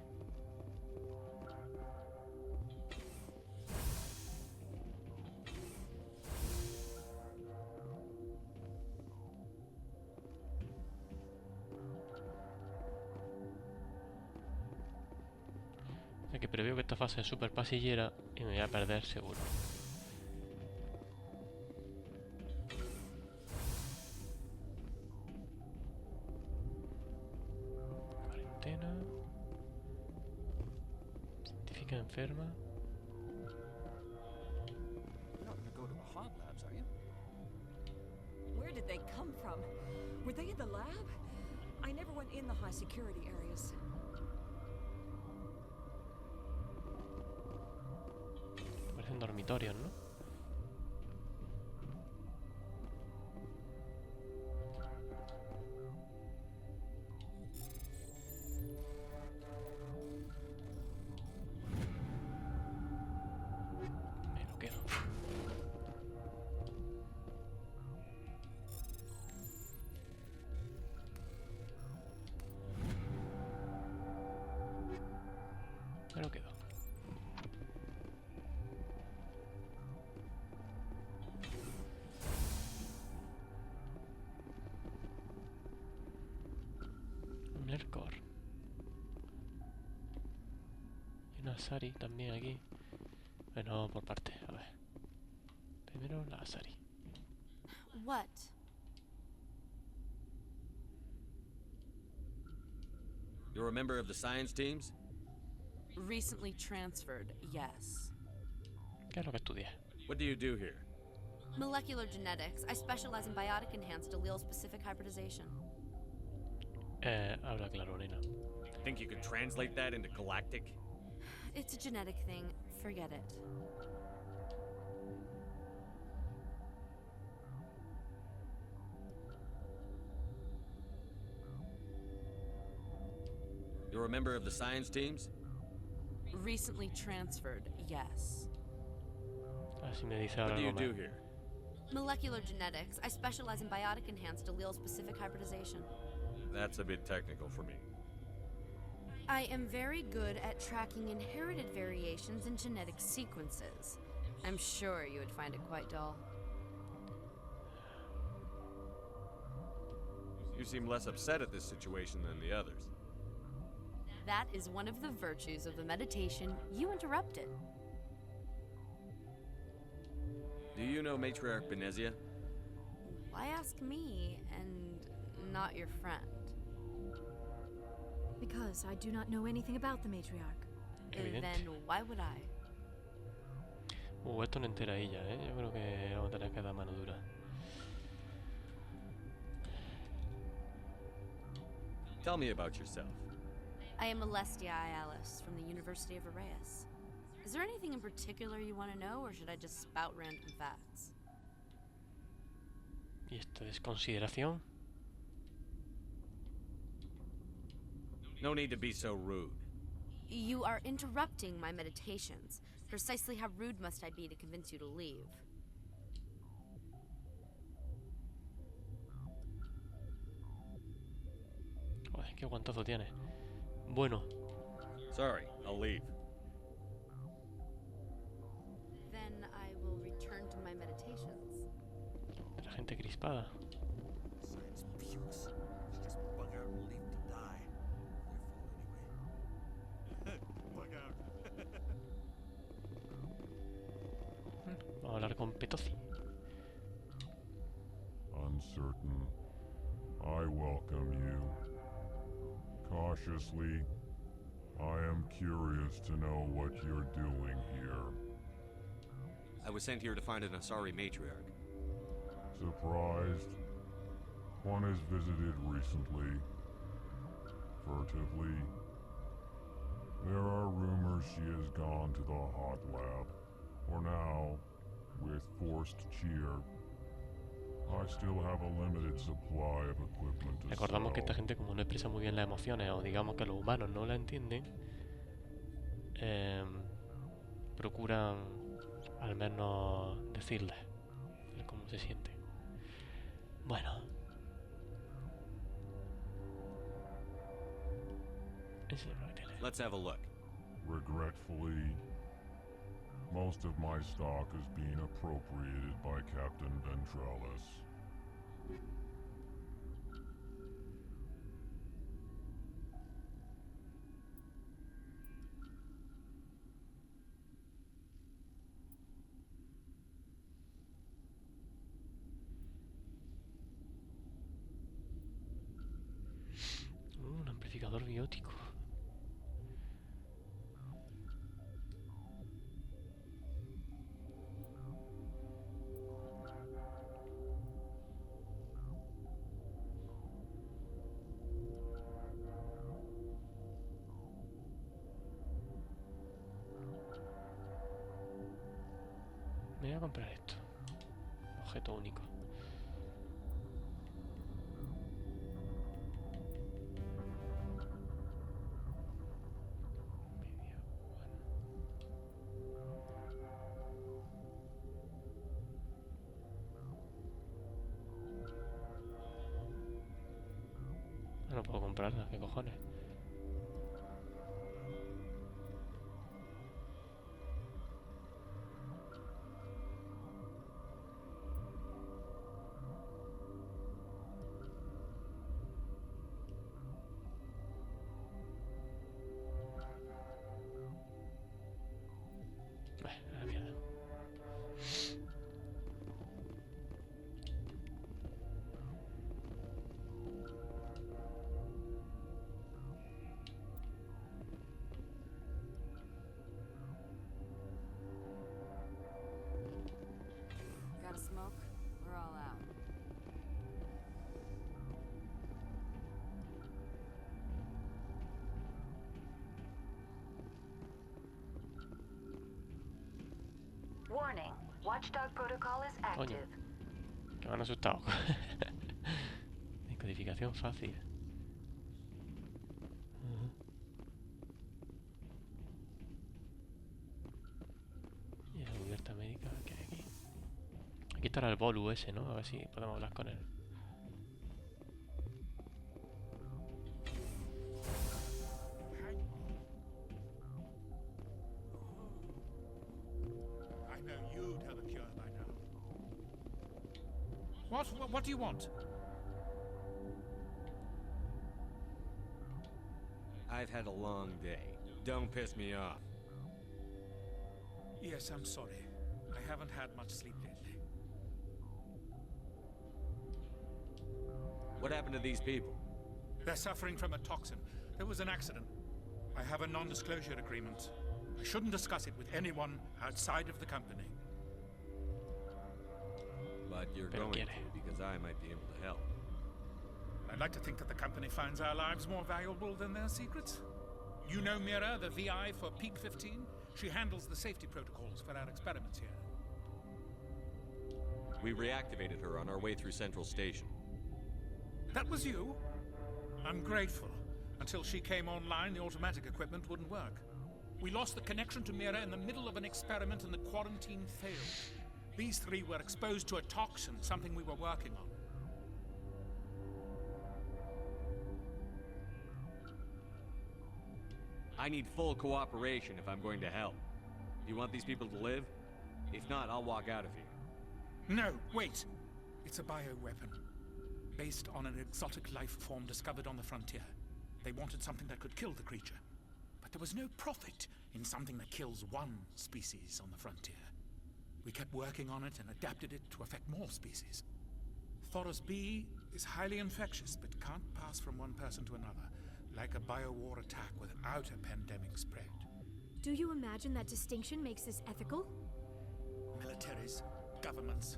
O sea que preveo que esta fase es súper pasillera y me voy a perder seguro. Cuarentena. Científica enferma. You're not gonna go to the hot labs, are you? Where did they come from? Were they in the lab? I never went in the high security areas. Parecen dormitorios, ¿no? Me lo quedo. Me lo quedo. Mercor. Y una Asari también aquí. Bueno, por parte, a ver. Primero la Asari. What? You're a member of the science teams? Recently transferred, yes. ¿Qué es lo que estudias? What do you do here? Molecular genetics. I specialize in biotic enhanced allele-specific hybridization. Habla claro, Lorena. Think you could translate that into galactic? It's a genetic thing. Forget it. You're a member of the science teams? Recently transferred, yes. Así me dice What ahora do you algo do más. here? Molecular genetics. I specialize in biotic enhanced allele-specific hybridization. That's a bit technical for me. I am very good at tracking inherited variations in genetic sequences. I'm sure you would find it quite dull. You seem less upset at this situation than the others. That is one of the virtues of the meditation you interrupted. Do you know Matriarch Benezia? Why ask me and not your friend? Because I do not know anything about the matriarch. Evidente. Then why would I? Esto no entera ella, ¿eh? Yo creo que vamos a tener que dar mano dura. Tell me about yourself. I am Alestia Alice from the University of Arrayas. Is there anything in particular you want to know, or should I just spout random facts? ¿Y esta desconsideración? No need to be so rude. You are interrupting my meditations. Precisely how rude must I be to convince you to leave? Joder, qué guantazo tiene. Bueno. Sorry, I'll leave. Then I will return to my meditations. La gente crispada. Science pukes. Just bug out and leave to die. Their fault anyway. Bug out. Vamos a hablar con Petozi. Uncertain. I welcome you. Cautiously, I am curious to know what you're doing here. I was sent here to find an Asari matriarch. Surprised? One has visited recently. Furtively. There are rumors she has gone to the hot lab. For now, with forced cheer, I still have a limited supply of equipment to Recordamos que esta sell. gente, como no expresa muy bien las emociones, o digamos que los humanos no la entienden, procuran al menos decirles cómo se siente. Bueno. Let's have a look. Regretfully, most of my stock is being appropriated by Captain Ventralis. Un amplificador biótico. Me voy a comprar esto. Objeto único. No puedo comprarla, ¿qué cojones? A la mierda. Got a smoke? We're all out. Warning. Watchdog protocol is Coño, active. que me han asustado. Decodificación fácil. Y la cubierta médica que hay aquí. Aquí estará el bolu ese, ¿no? A ver si podemos hablar con él. I know you'd have a cure by now. What do you want? I've had a long day. Don't piss me off. Yes, I'm sorry. I haven't had much sleep lately. What happened to these people? They're suffering from a toxin. There was an accident. I have a non-disclosure agreement. I shouldn't discuss it with anyone outside of the company. But you're Pero going quiere. to because I might be able to help. I'd like to think that the company finds our lives more valuable than their secrets. You know Mira, the VI for Peak 15? She handles the safety protocols for our experiments here. We reactivated her on our way through Central Station. That was you? I'm grateful. Until she came online, the automatic equipment wouldn't work. We lost the connection to Mira in the middle of an experiment and the quarantine failed. These three were exposed to a toxin, something we were working on. I need full cooperation if I'm going to help. You want these people to live? If not, I'll walk out of here. No, wait. It's a bioweapon. Based on an exotic life form discovered on the frontier. They wanted something that could kill the creature. But there was no profit in something that kills one species on the frontier. We kept working on it and adapted it to affect more species. Thoros B is highly infectious, but can't pass from one person to another. like a biowar attack without a pandemic spread. Do you imagine that distinction makes this ethical? Militaries, governments,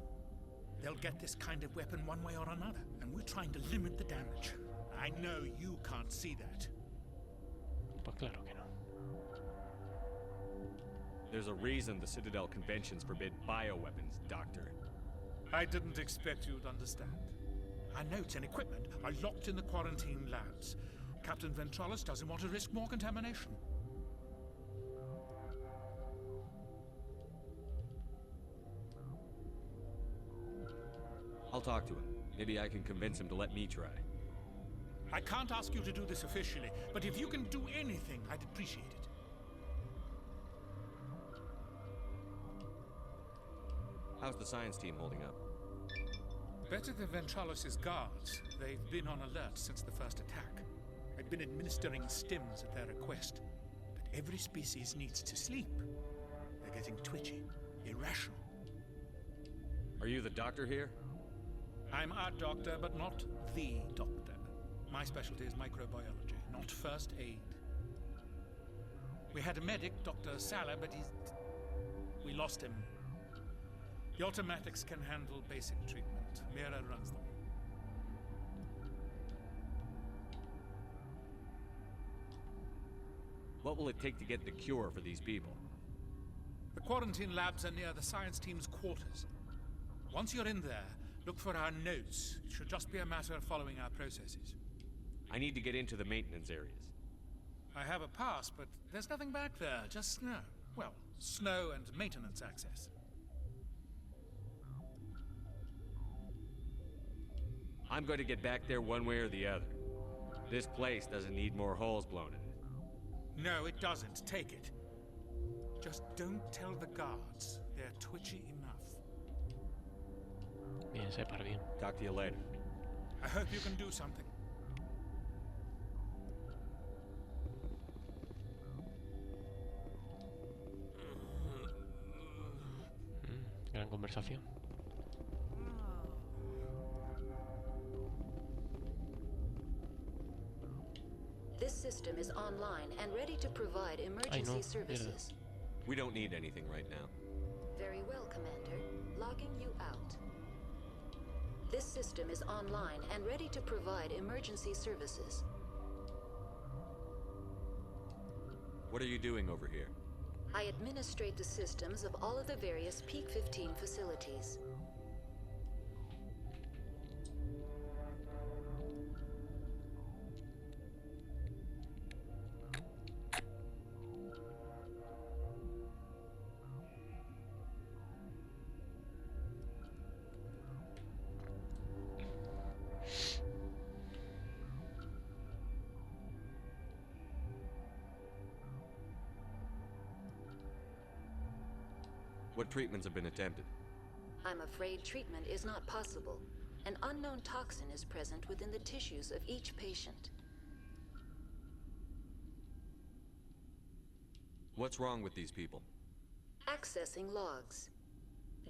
they'll get this kind of weapon one way or another, and we're trying to limit the damage. I know you can't see that. Pues claro que no. There's a reason the Citadel conventions forbid bioweapons, Doctor. I didn't expect you'd understand. Our notes and equipment are locked in the quarantine labs. Captain Ventralis doesn't want to risk more contamination. I'll talk to him. Maybe I can convince him to let me try. I can't ask you to do this officially, but if you can do anything, I'd appreciate it. How's the science team holding up? Better than Ventralis' guards. They've been on alert since the first attack. I've been administering stims at their request. But every species needs to sleep. They're getting twitchy, irrational. Are you the doctor here? I'm a doctor, but not the doctor. My specialty is microbiology, not first aid. We had a medic, Dr. Salah, but we lost him. The automatics can handle basic treatment. Mira runs them. What will it take to get the cure for these people? The quarantine labs are near the science team's quarters. Once you're in there, look for our notes. It should just be a matter of following our processes. I need to get into the maintenance areas. I have a pass, but there's nothing back there, just snow. Well, snow and maintenance access. I'm going to get back there one way or the other. This place doesn't need more holes blown in it. No, it doesn't. Take it. Just don't tell the guards. They're twitchy enough. Bien, separ bien. Talk to you later. I hope you can do something. Gran conversación. This system is online and ready to provide emergency services. We don't need anything right now. Very well, Commander. Logging you out. This system is online and ready to provide emergency services. What are you doing over here? I administrate the systems of all of the various Peak 15 facilities. What treatments have been attempted? I'm afraid treatment is not possible. An unknown toxin is present within the tissues of each patient. What's wrong with these people? Accessing logs.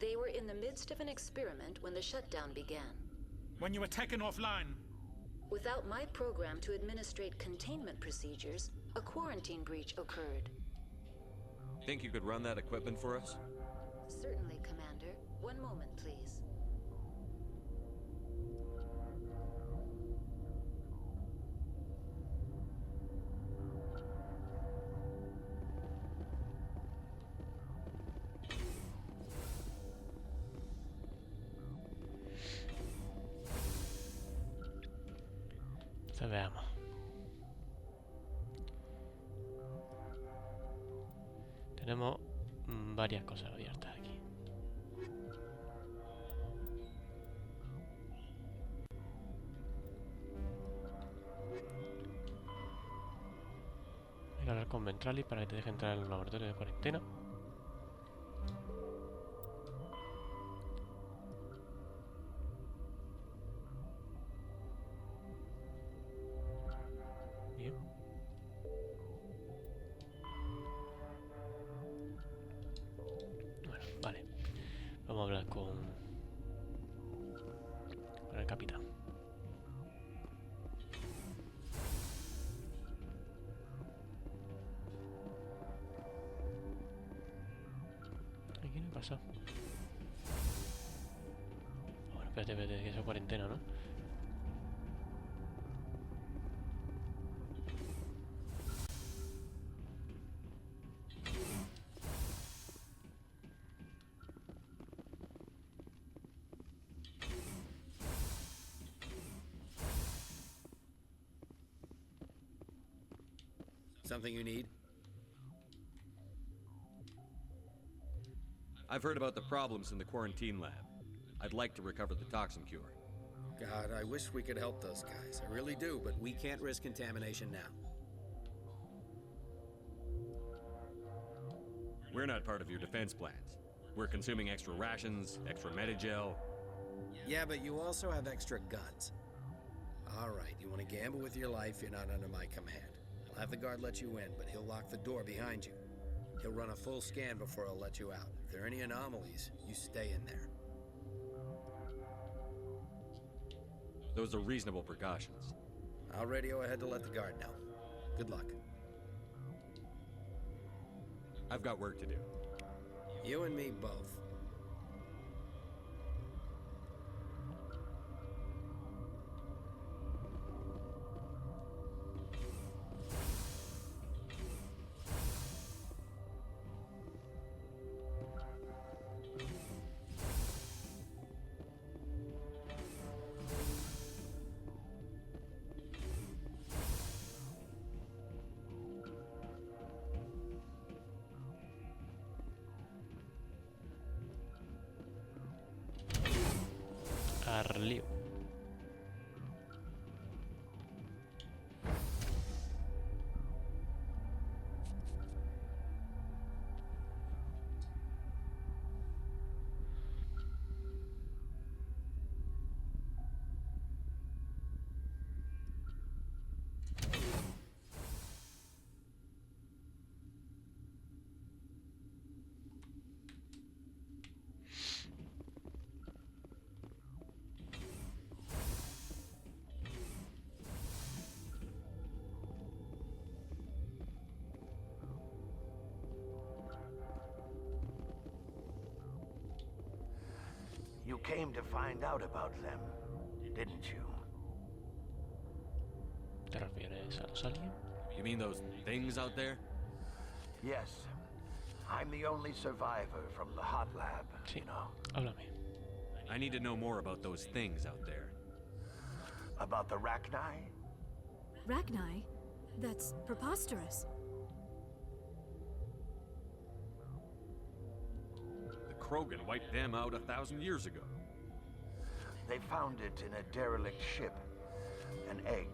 They were in the midst of an experiment when the shutdown began. When you were taken offline. Without my program to administrate containment procedures, a quarantine breach occurred. Think you could run that equipment for us? Certainly, Commander. One moment, please. Entonces veamos. Tenemos varias cosas abiertas aquí. Voy a hablar con Ventralis para que te deje entrar en el laboratorio de cuarentena. Bien. Bueno, vale. Vamos a hablar con el capitán. pasado? Bueno, espérate, que eso es cuarentena, ¿no? Something you need? I've heard about the problems in the quarantine lab. I'd like to recover the toxin cure. God, I wish we could help those guys. I really do, but we can't risk contamination now. We're not part of your defense plans. We're consuming extra rations, extra Medigel. Yeah, but you also have extra guns. All right, you want to gamble with your life, you're not under my command. I'll have the guard let you in, but he'll lock the door behind you. He'll run a full scan before he'll let you out. If there are any anomalies, you stay in there. Those are reasonable precautions. I'll radio ahead to let the guard know. Good luck. I've got work to do. You and me both. Arlío. You came to find out about them, didn't you? ¿Te refieres a los aliens? You mean those things out there? Yes. I'm the only survivor from the hot lab, you know. Háblame. I need to know more about those things out there. About the Rachni? Rachni? That's preposterous. The Krogan wiped them out 1,000 years ago. They found it in a derelict ship. An egg.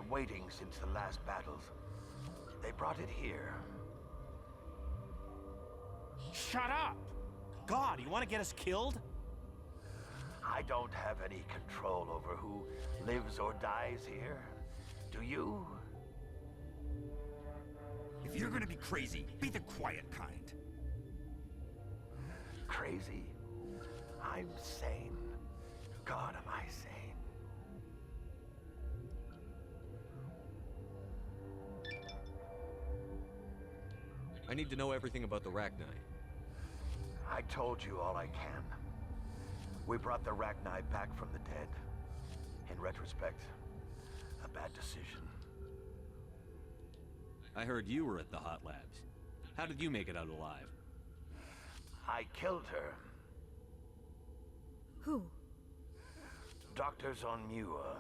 Waiting since the last battles. They brought it here. Shut up! God, you want to get us killed? I don't have any control over who lives or dies here. Do you? If you're gonna be crazy, be the quiet kind. Crazy? I'm sane. God, am I sane? I need to know everything about the Rachni. I told you all I can. We brought the Rachni back from the dead. In retrospect, a bad decision. I heard you were at the hot labs. How did you make it out alive? I killed her. Who? Doctors on Muir.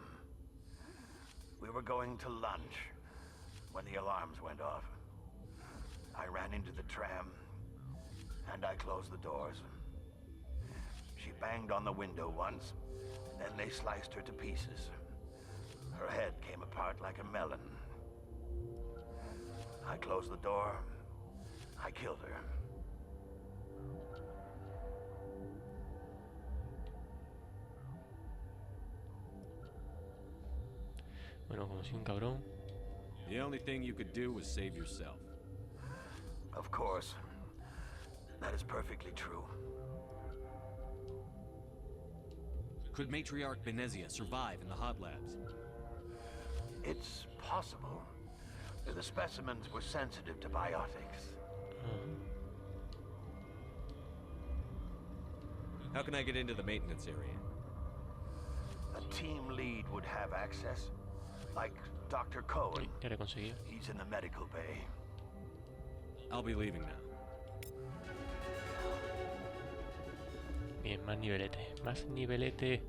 We were going to lunch when the alarms went off. I ran into the tram, and I closed the doors. She banged on the window once, then they sliced her to pieces. Her head came apart like a melon. I closed the door. I killed her. Bueno, como si un cabrón. The only thing you could do was save yourself. Of course. That is perfectly true. Could Matriarch Benezia survive in the hot labs? It's possible. The specimens were sensitive to biotics. How can I get into the maintenance area? A team lead would have access. Like Dr. Cohen. Ya lo he conseguido. He's in the medical bay. I'll be leaving now. Bien, más nivelete. Más nivelete.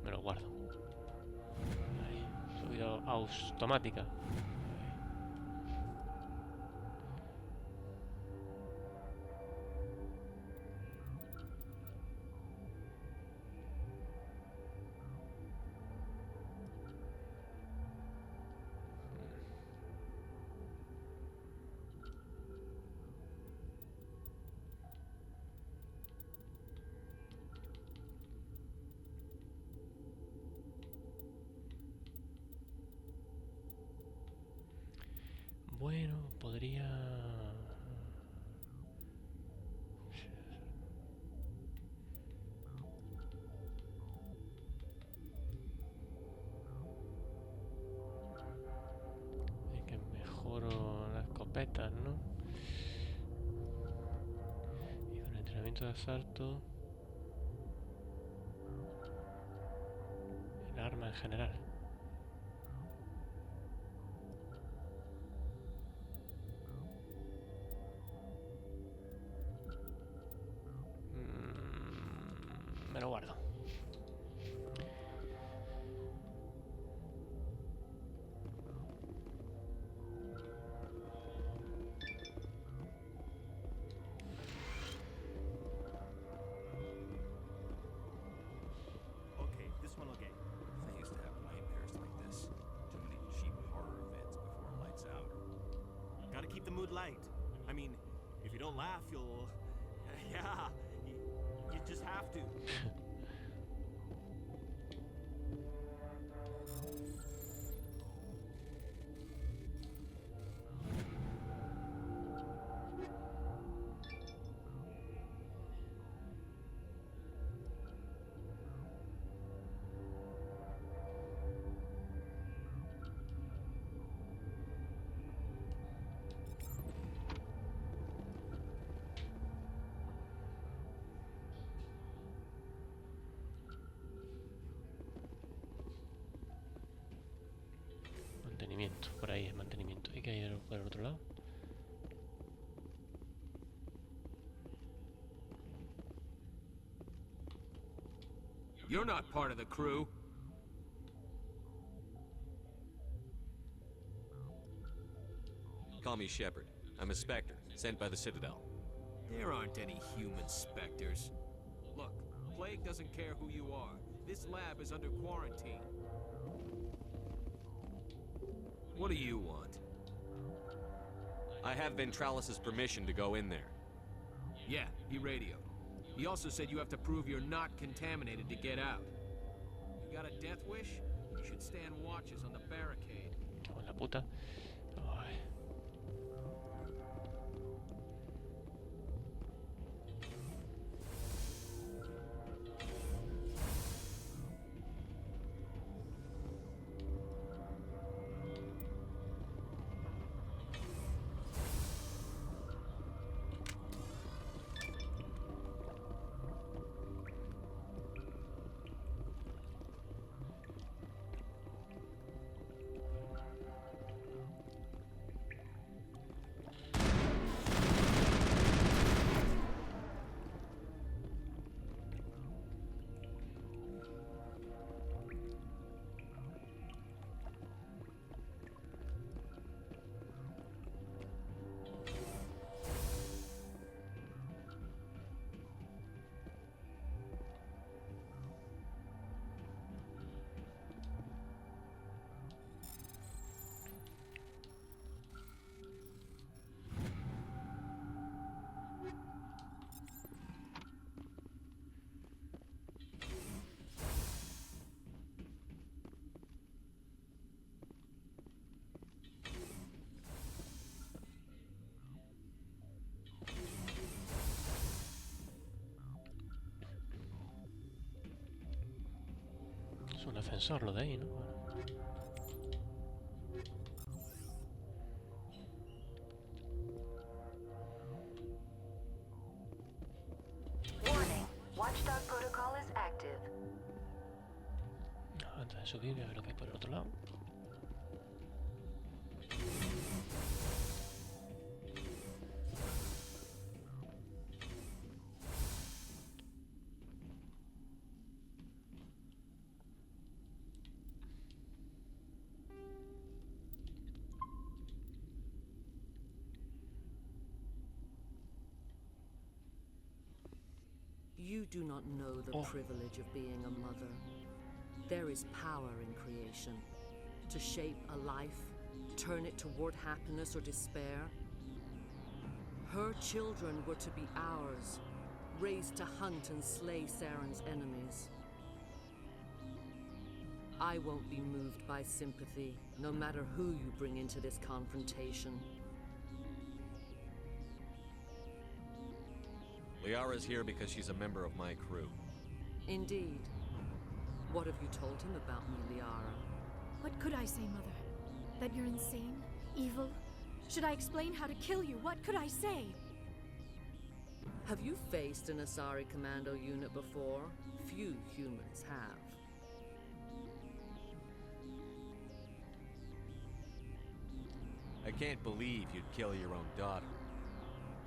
Me lo guardo. Ahí. Subida automática. Bueno, podría... Es que mejoro las escopetas, ¿no? Y con el entrenamiento de asalto... El arma en general. Me lo guardo. Okay, this one will get. I used to have nightmares like this. Too many cheap horror events before it lights out. Gotta keep the mood light. I mean, if you don't laugh, you'll... yeah, you just have to. Mantenimiento, por ahí es mantenimiento. ¿Y qué hay por el otro lado? You're not part of the crew. Call me Shepard. I'm a Spectre, sent by the Citadel. There aren't any human specters. Look, Plague doesn't care who you are. This lab is under quarantine. What do you want? I have Ventralis's permission to go in there. Yeah, he radioed. He also said you have to prove you're not contaminated to get out. You got a death wish? You should stand watches on the barricade. Con la puta. Ay. Es un ascensor lo de ahí, ¿no? Watchdog protocol is active. Antes de subir, voy a ver lo que hay por el otro lado. You do not know the privilege of being a mother. There is power in creation. To shape a life, turn it toward happiness or despair. Her children were to be ours, raised to hunt and slay Saren's enemies. I won't be moved by sympathy, no matter who you bring into this confrontation. Liara's here because she's a member of my crew. Indeed. What have you told him about me, Liara? What could I say, Mother? That you're insane? Evil? Should I explain how to kill you? What could I say? Have you faced an Asari commando unit before? Few humans have. I can't believe you'd kill your own daughter.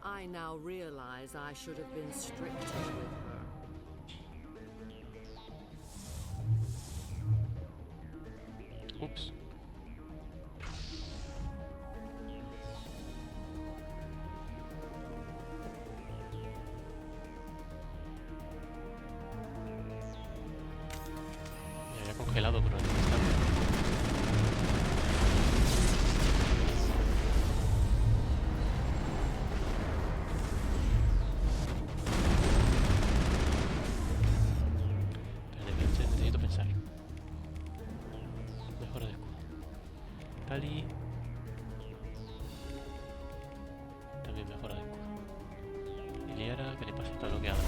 I now realize I should have been stricter with her. Oops. Me había congelado por un instante. Necesito pensar. Mejora de escudo. Tali. También mejora de escudo. Y Liara, ¿qué le pasa? Está bloqueada.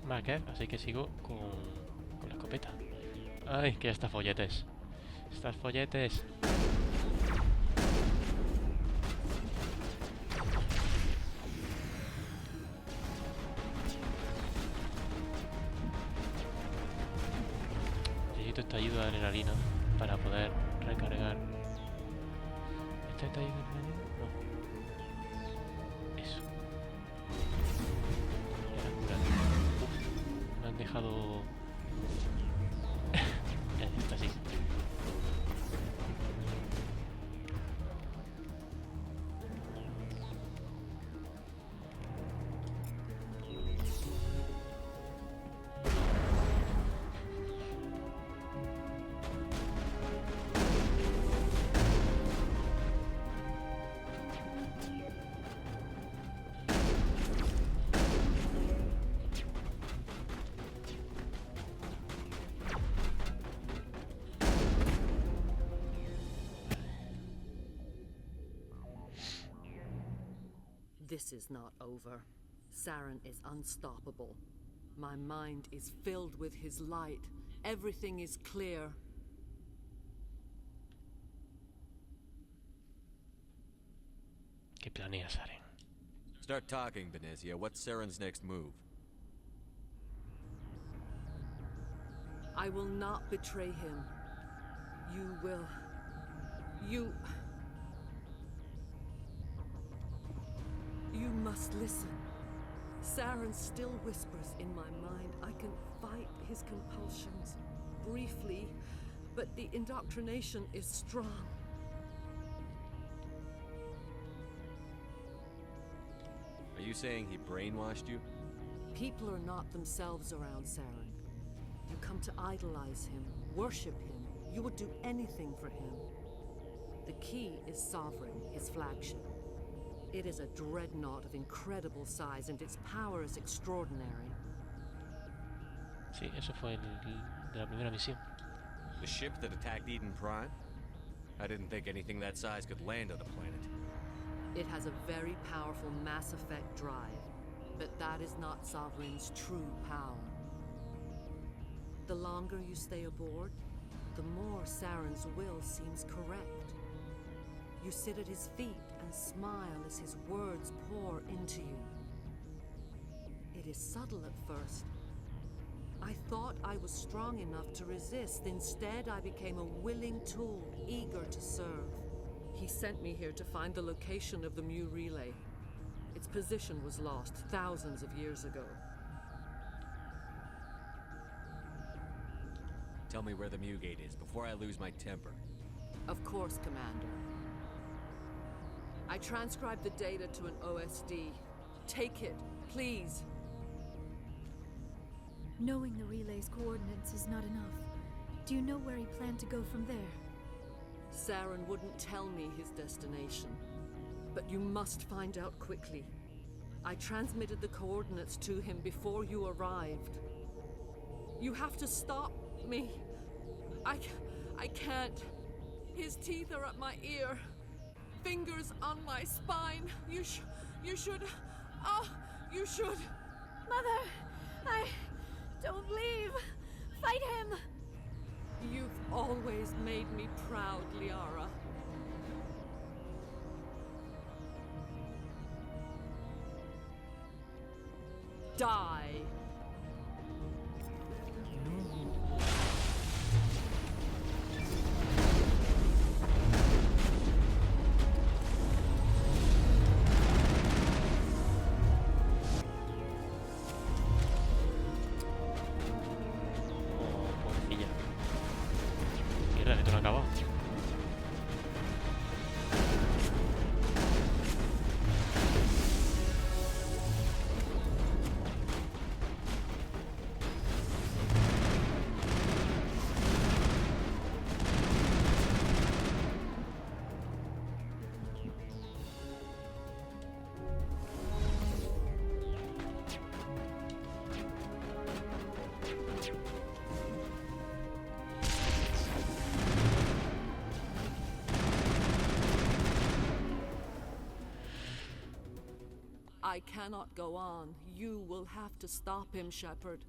Marker, así que sigo con la escopeta. Ay, que estas folletes. Estas folletes. Necesito estallido de adrenalina para poder recargar. ¿Este estallido de adrenalina? No. Eso. Me han dejado... Está así. This is not over. Saren is unstoppable. My mind is filled with his light. Everything is clear. ¿Qué planea Saren? Start talking, Benezia. What's Saren's next move? I will not betray him. You will. You must listen. Saren still whispers in my mind. I can fight his compulsions briefly, but the indoctrination is strong. you saying he brainwashed you? People are not themselves around Saren. You come to idolize him, worship him. You would do anything for him. The key is Sovereign, his flagship. It is a dreadnought of incredible size, and its power is extraordinary. Sí, eso fue de la primera misión. The ship that attacked Eden Prime? I didn't think anything that size could land on a planet. It has a very powerful mass effect drive, but that is not Sovereign's true power. The longer you stay aboard, the more Saren's will seems correct. You sit at his feet and smile as his words pour into you. It is subtle at first. I thought I was strong enough to resist. Instead, I became a willing tool, eager to serve. He sent me here to find the location of the Mu relay. Its position was lost thousands of years ago. Tell me where the Mu gate is before I lose my temper. Of course, Commander. I transcribed the data to an OSD. Take it, please. Knowing the relay's coordinates is not enough. Do you know where he planned to go from there? Saren wouldn't tell me his destination. But you must find out quickly. I transmitted the coordinates to him before you arrived. You have to stop me. I can't. His teeth are at my ear. Fingers on my spine. You should. Oh, you should. Mother, don't leave. Fight him. You've always made me proud, Liara. Die. I cannot go on. You will have to stop him, Shepard.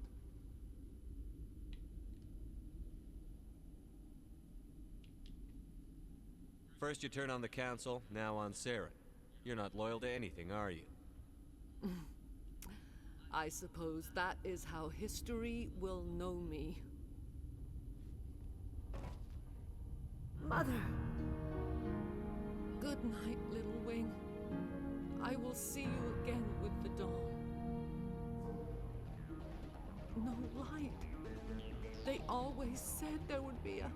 First you turn on the Council, now on Saren. You're not loyal to anything, are you? I suppose that is how history will know me. Mother! Good night, little wing. I will see you again with the dawn. No light. They always said there would be a...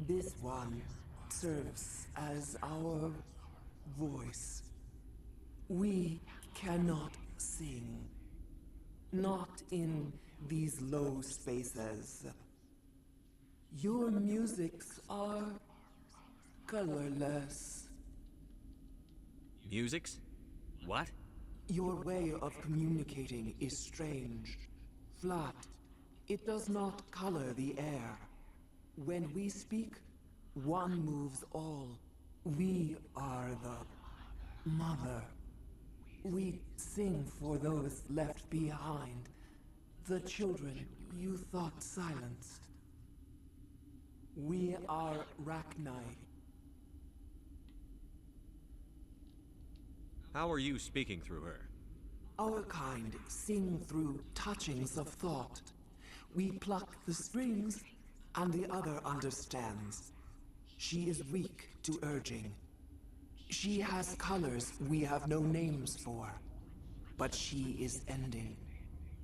This one serves as our voice. We cannot sing. Not in these low spaces. Your musics are colorless. Musics? What? Your way of communicating is strange. Flat. It does not color the air. When we speak, one moves all. We are the mother. We sing for those left behind. The children you thought silenced. We are Rachni. How are you speaking through her? Our kind sing through touchings of thought. We pluck the strings, and the other understands. She is weak to urging. She has colors we have no names for. But she is ending.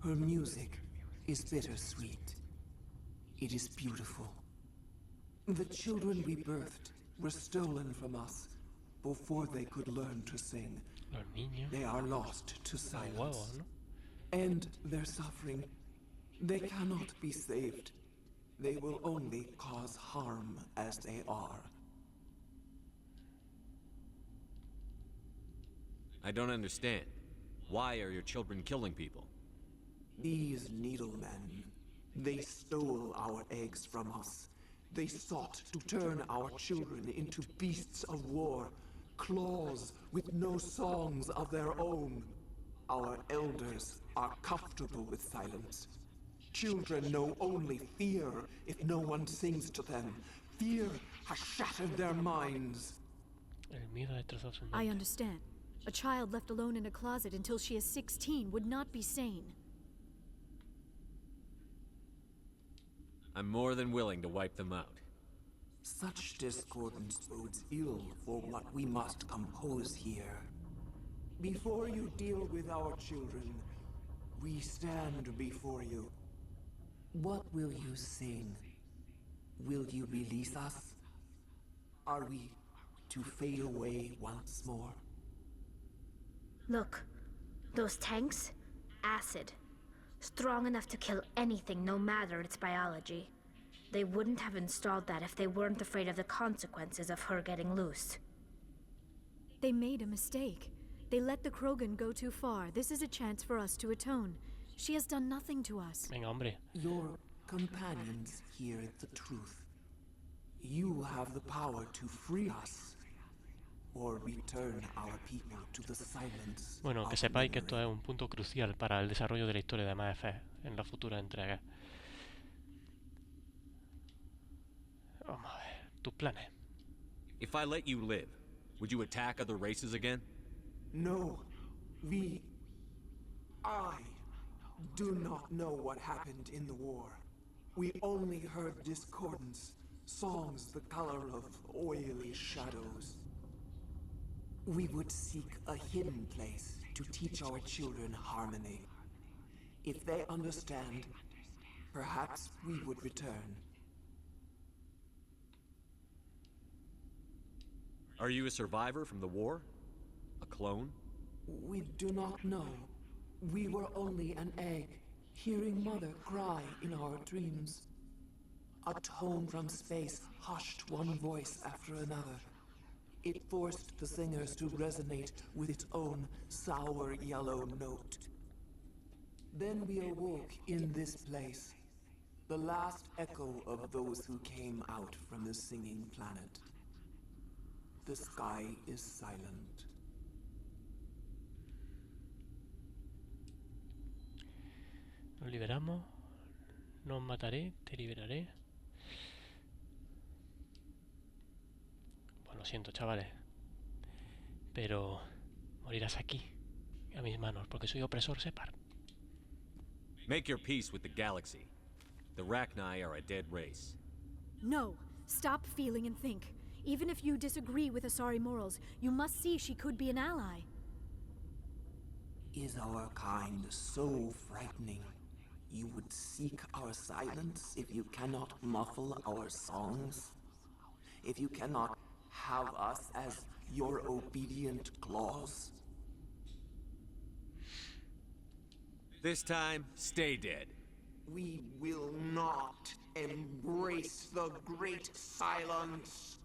Her music is bittersweet. It is beautiful. The children we birthed were stolen from us before they could learn to sing. Los niños. They are lost to silence. Huevos, ¿no? And their suffering, they cannot be saved. They will only cause harm as they are. I don't understand. Why are your children killing people? These needlemen, they stole our eggs from us. They sought to turn our children into beasts of war, claws with no songs of their own. Our elders are comfortable with silence. Children know only fear if no one sings to them. Fear has shattered their minds. El miedo ha destrozado su I mente. understand. A child left alone in a closet until she is 16 would not be sane. I'm more than willing to wipe them out. Such discordance bodes ill for what we must compose here. Before you deal with our children, we stand before you. What will you sing? Will you release us? Are we to fade away once more? Look, those tanks? Acid. Strong enough to kill anything, no matter its biology. They wouldn't have installed that if they weren't afraid of the consequences of her getting loose. They made a mistake. They let the Krogan go too far. This is a chance for us to atone. She has done nothing to us. Venga, hombre. Your companions hear the truth. You have the power to free us, or return our people to the silence. Bueno, que sepáis que esto es un punto crucial para el desarrollo de la historia de Mass Effect en las futuras entregas. Vamos a ver, tus planes. If I let you live, would you attack other races again? No, I do not know what happened in the war. We only heard discordance, songs the color of oily shadows. We would seek a hidden place to teach our children harmony. If they understand, perhaps we would return. Are you a survivor from the war? A clone? We do not know. We were only an egg, hearing Mother cry in our dreams. A tone from space hushed one voice after another. It forced the singers to resonate with its own sour yellow note. Then we awoke in this place, the last echo of those who came out from the singing planet. The sky is silent. Nos liberamos. No os mataré, te liberaré. Pues lo siento, chavales. Pero morirás aquí, a mis manos, porque soy opresor Separ. Make your peace with the galaxy. The Rachni are a dead race. No, stop feeling and think. Even if you disagree with Asari morals, you must see she could be an ally. Is our kind so frightening? You would seek our silence if you cannot muffle our songs? If you cannot have us as your obedient claws? This time, stay dead. We will not embrace the great silence.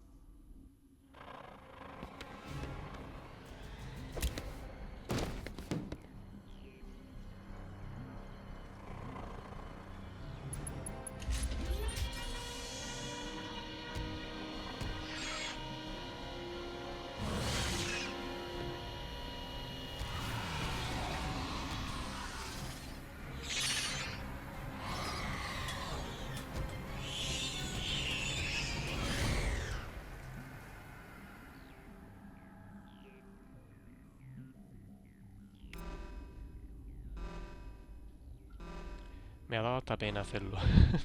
Me ha dado hasta pena hacerlo.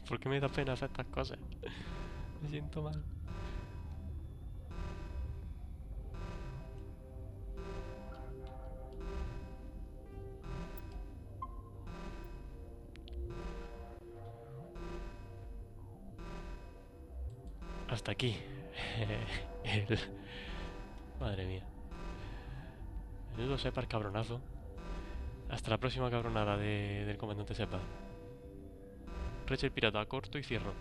¿Por qué me da pena hacer estas cosas? Me siento mal. Hasta aquí. El... Madre mía. Menudo Separ cabronazo. Hasta la próxima cabronada del comandante Separ. Rachel Pirata, corto y cierro.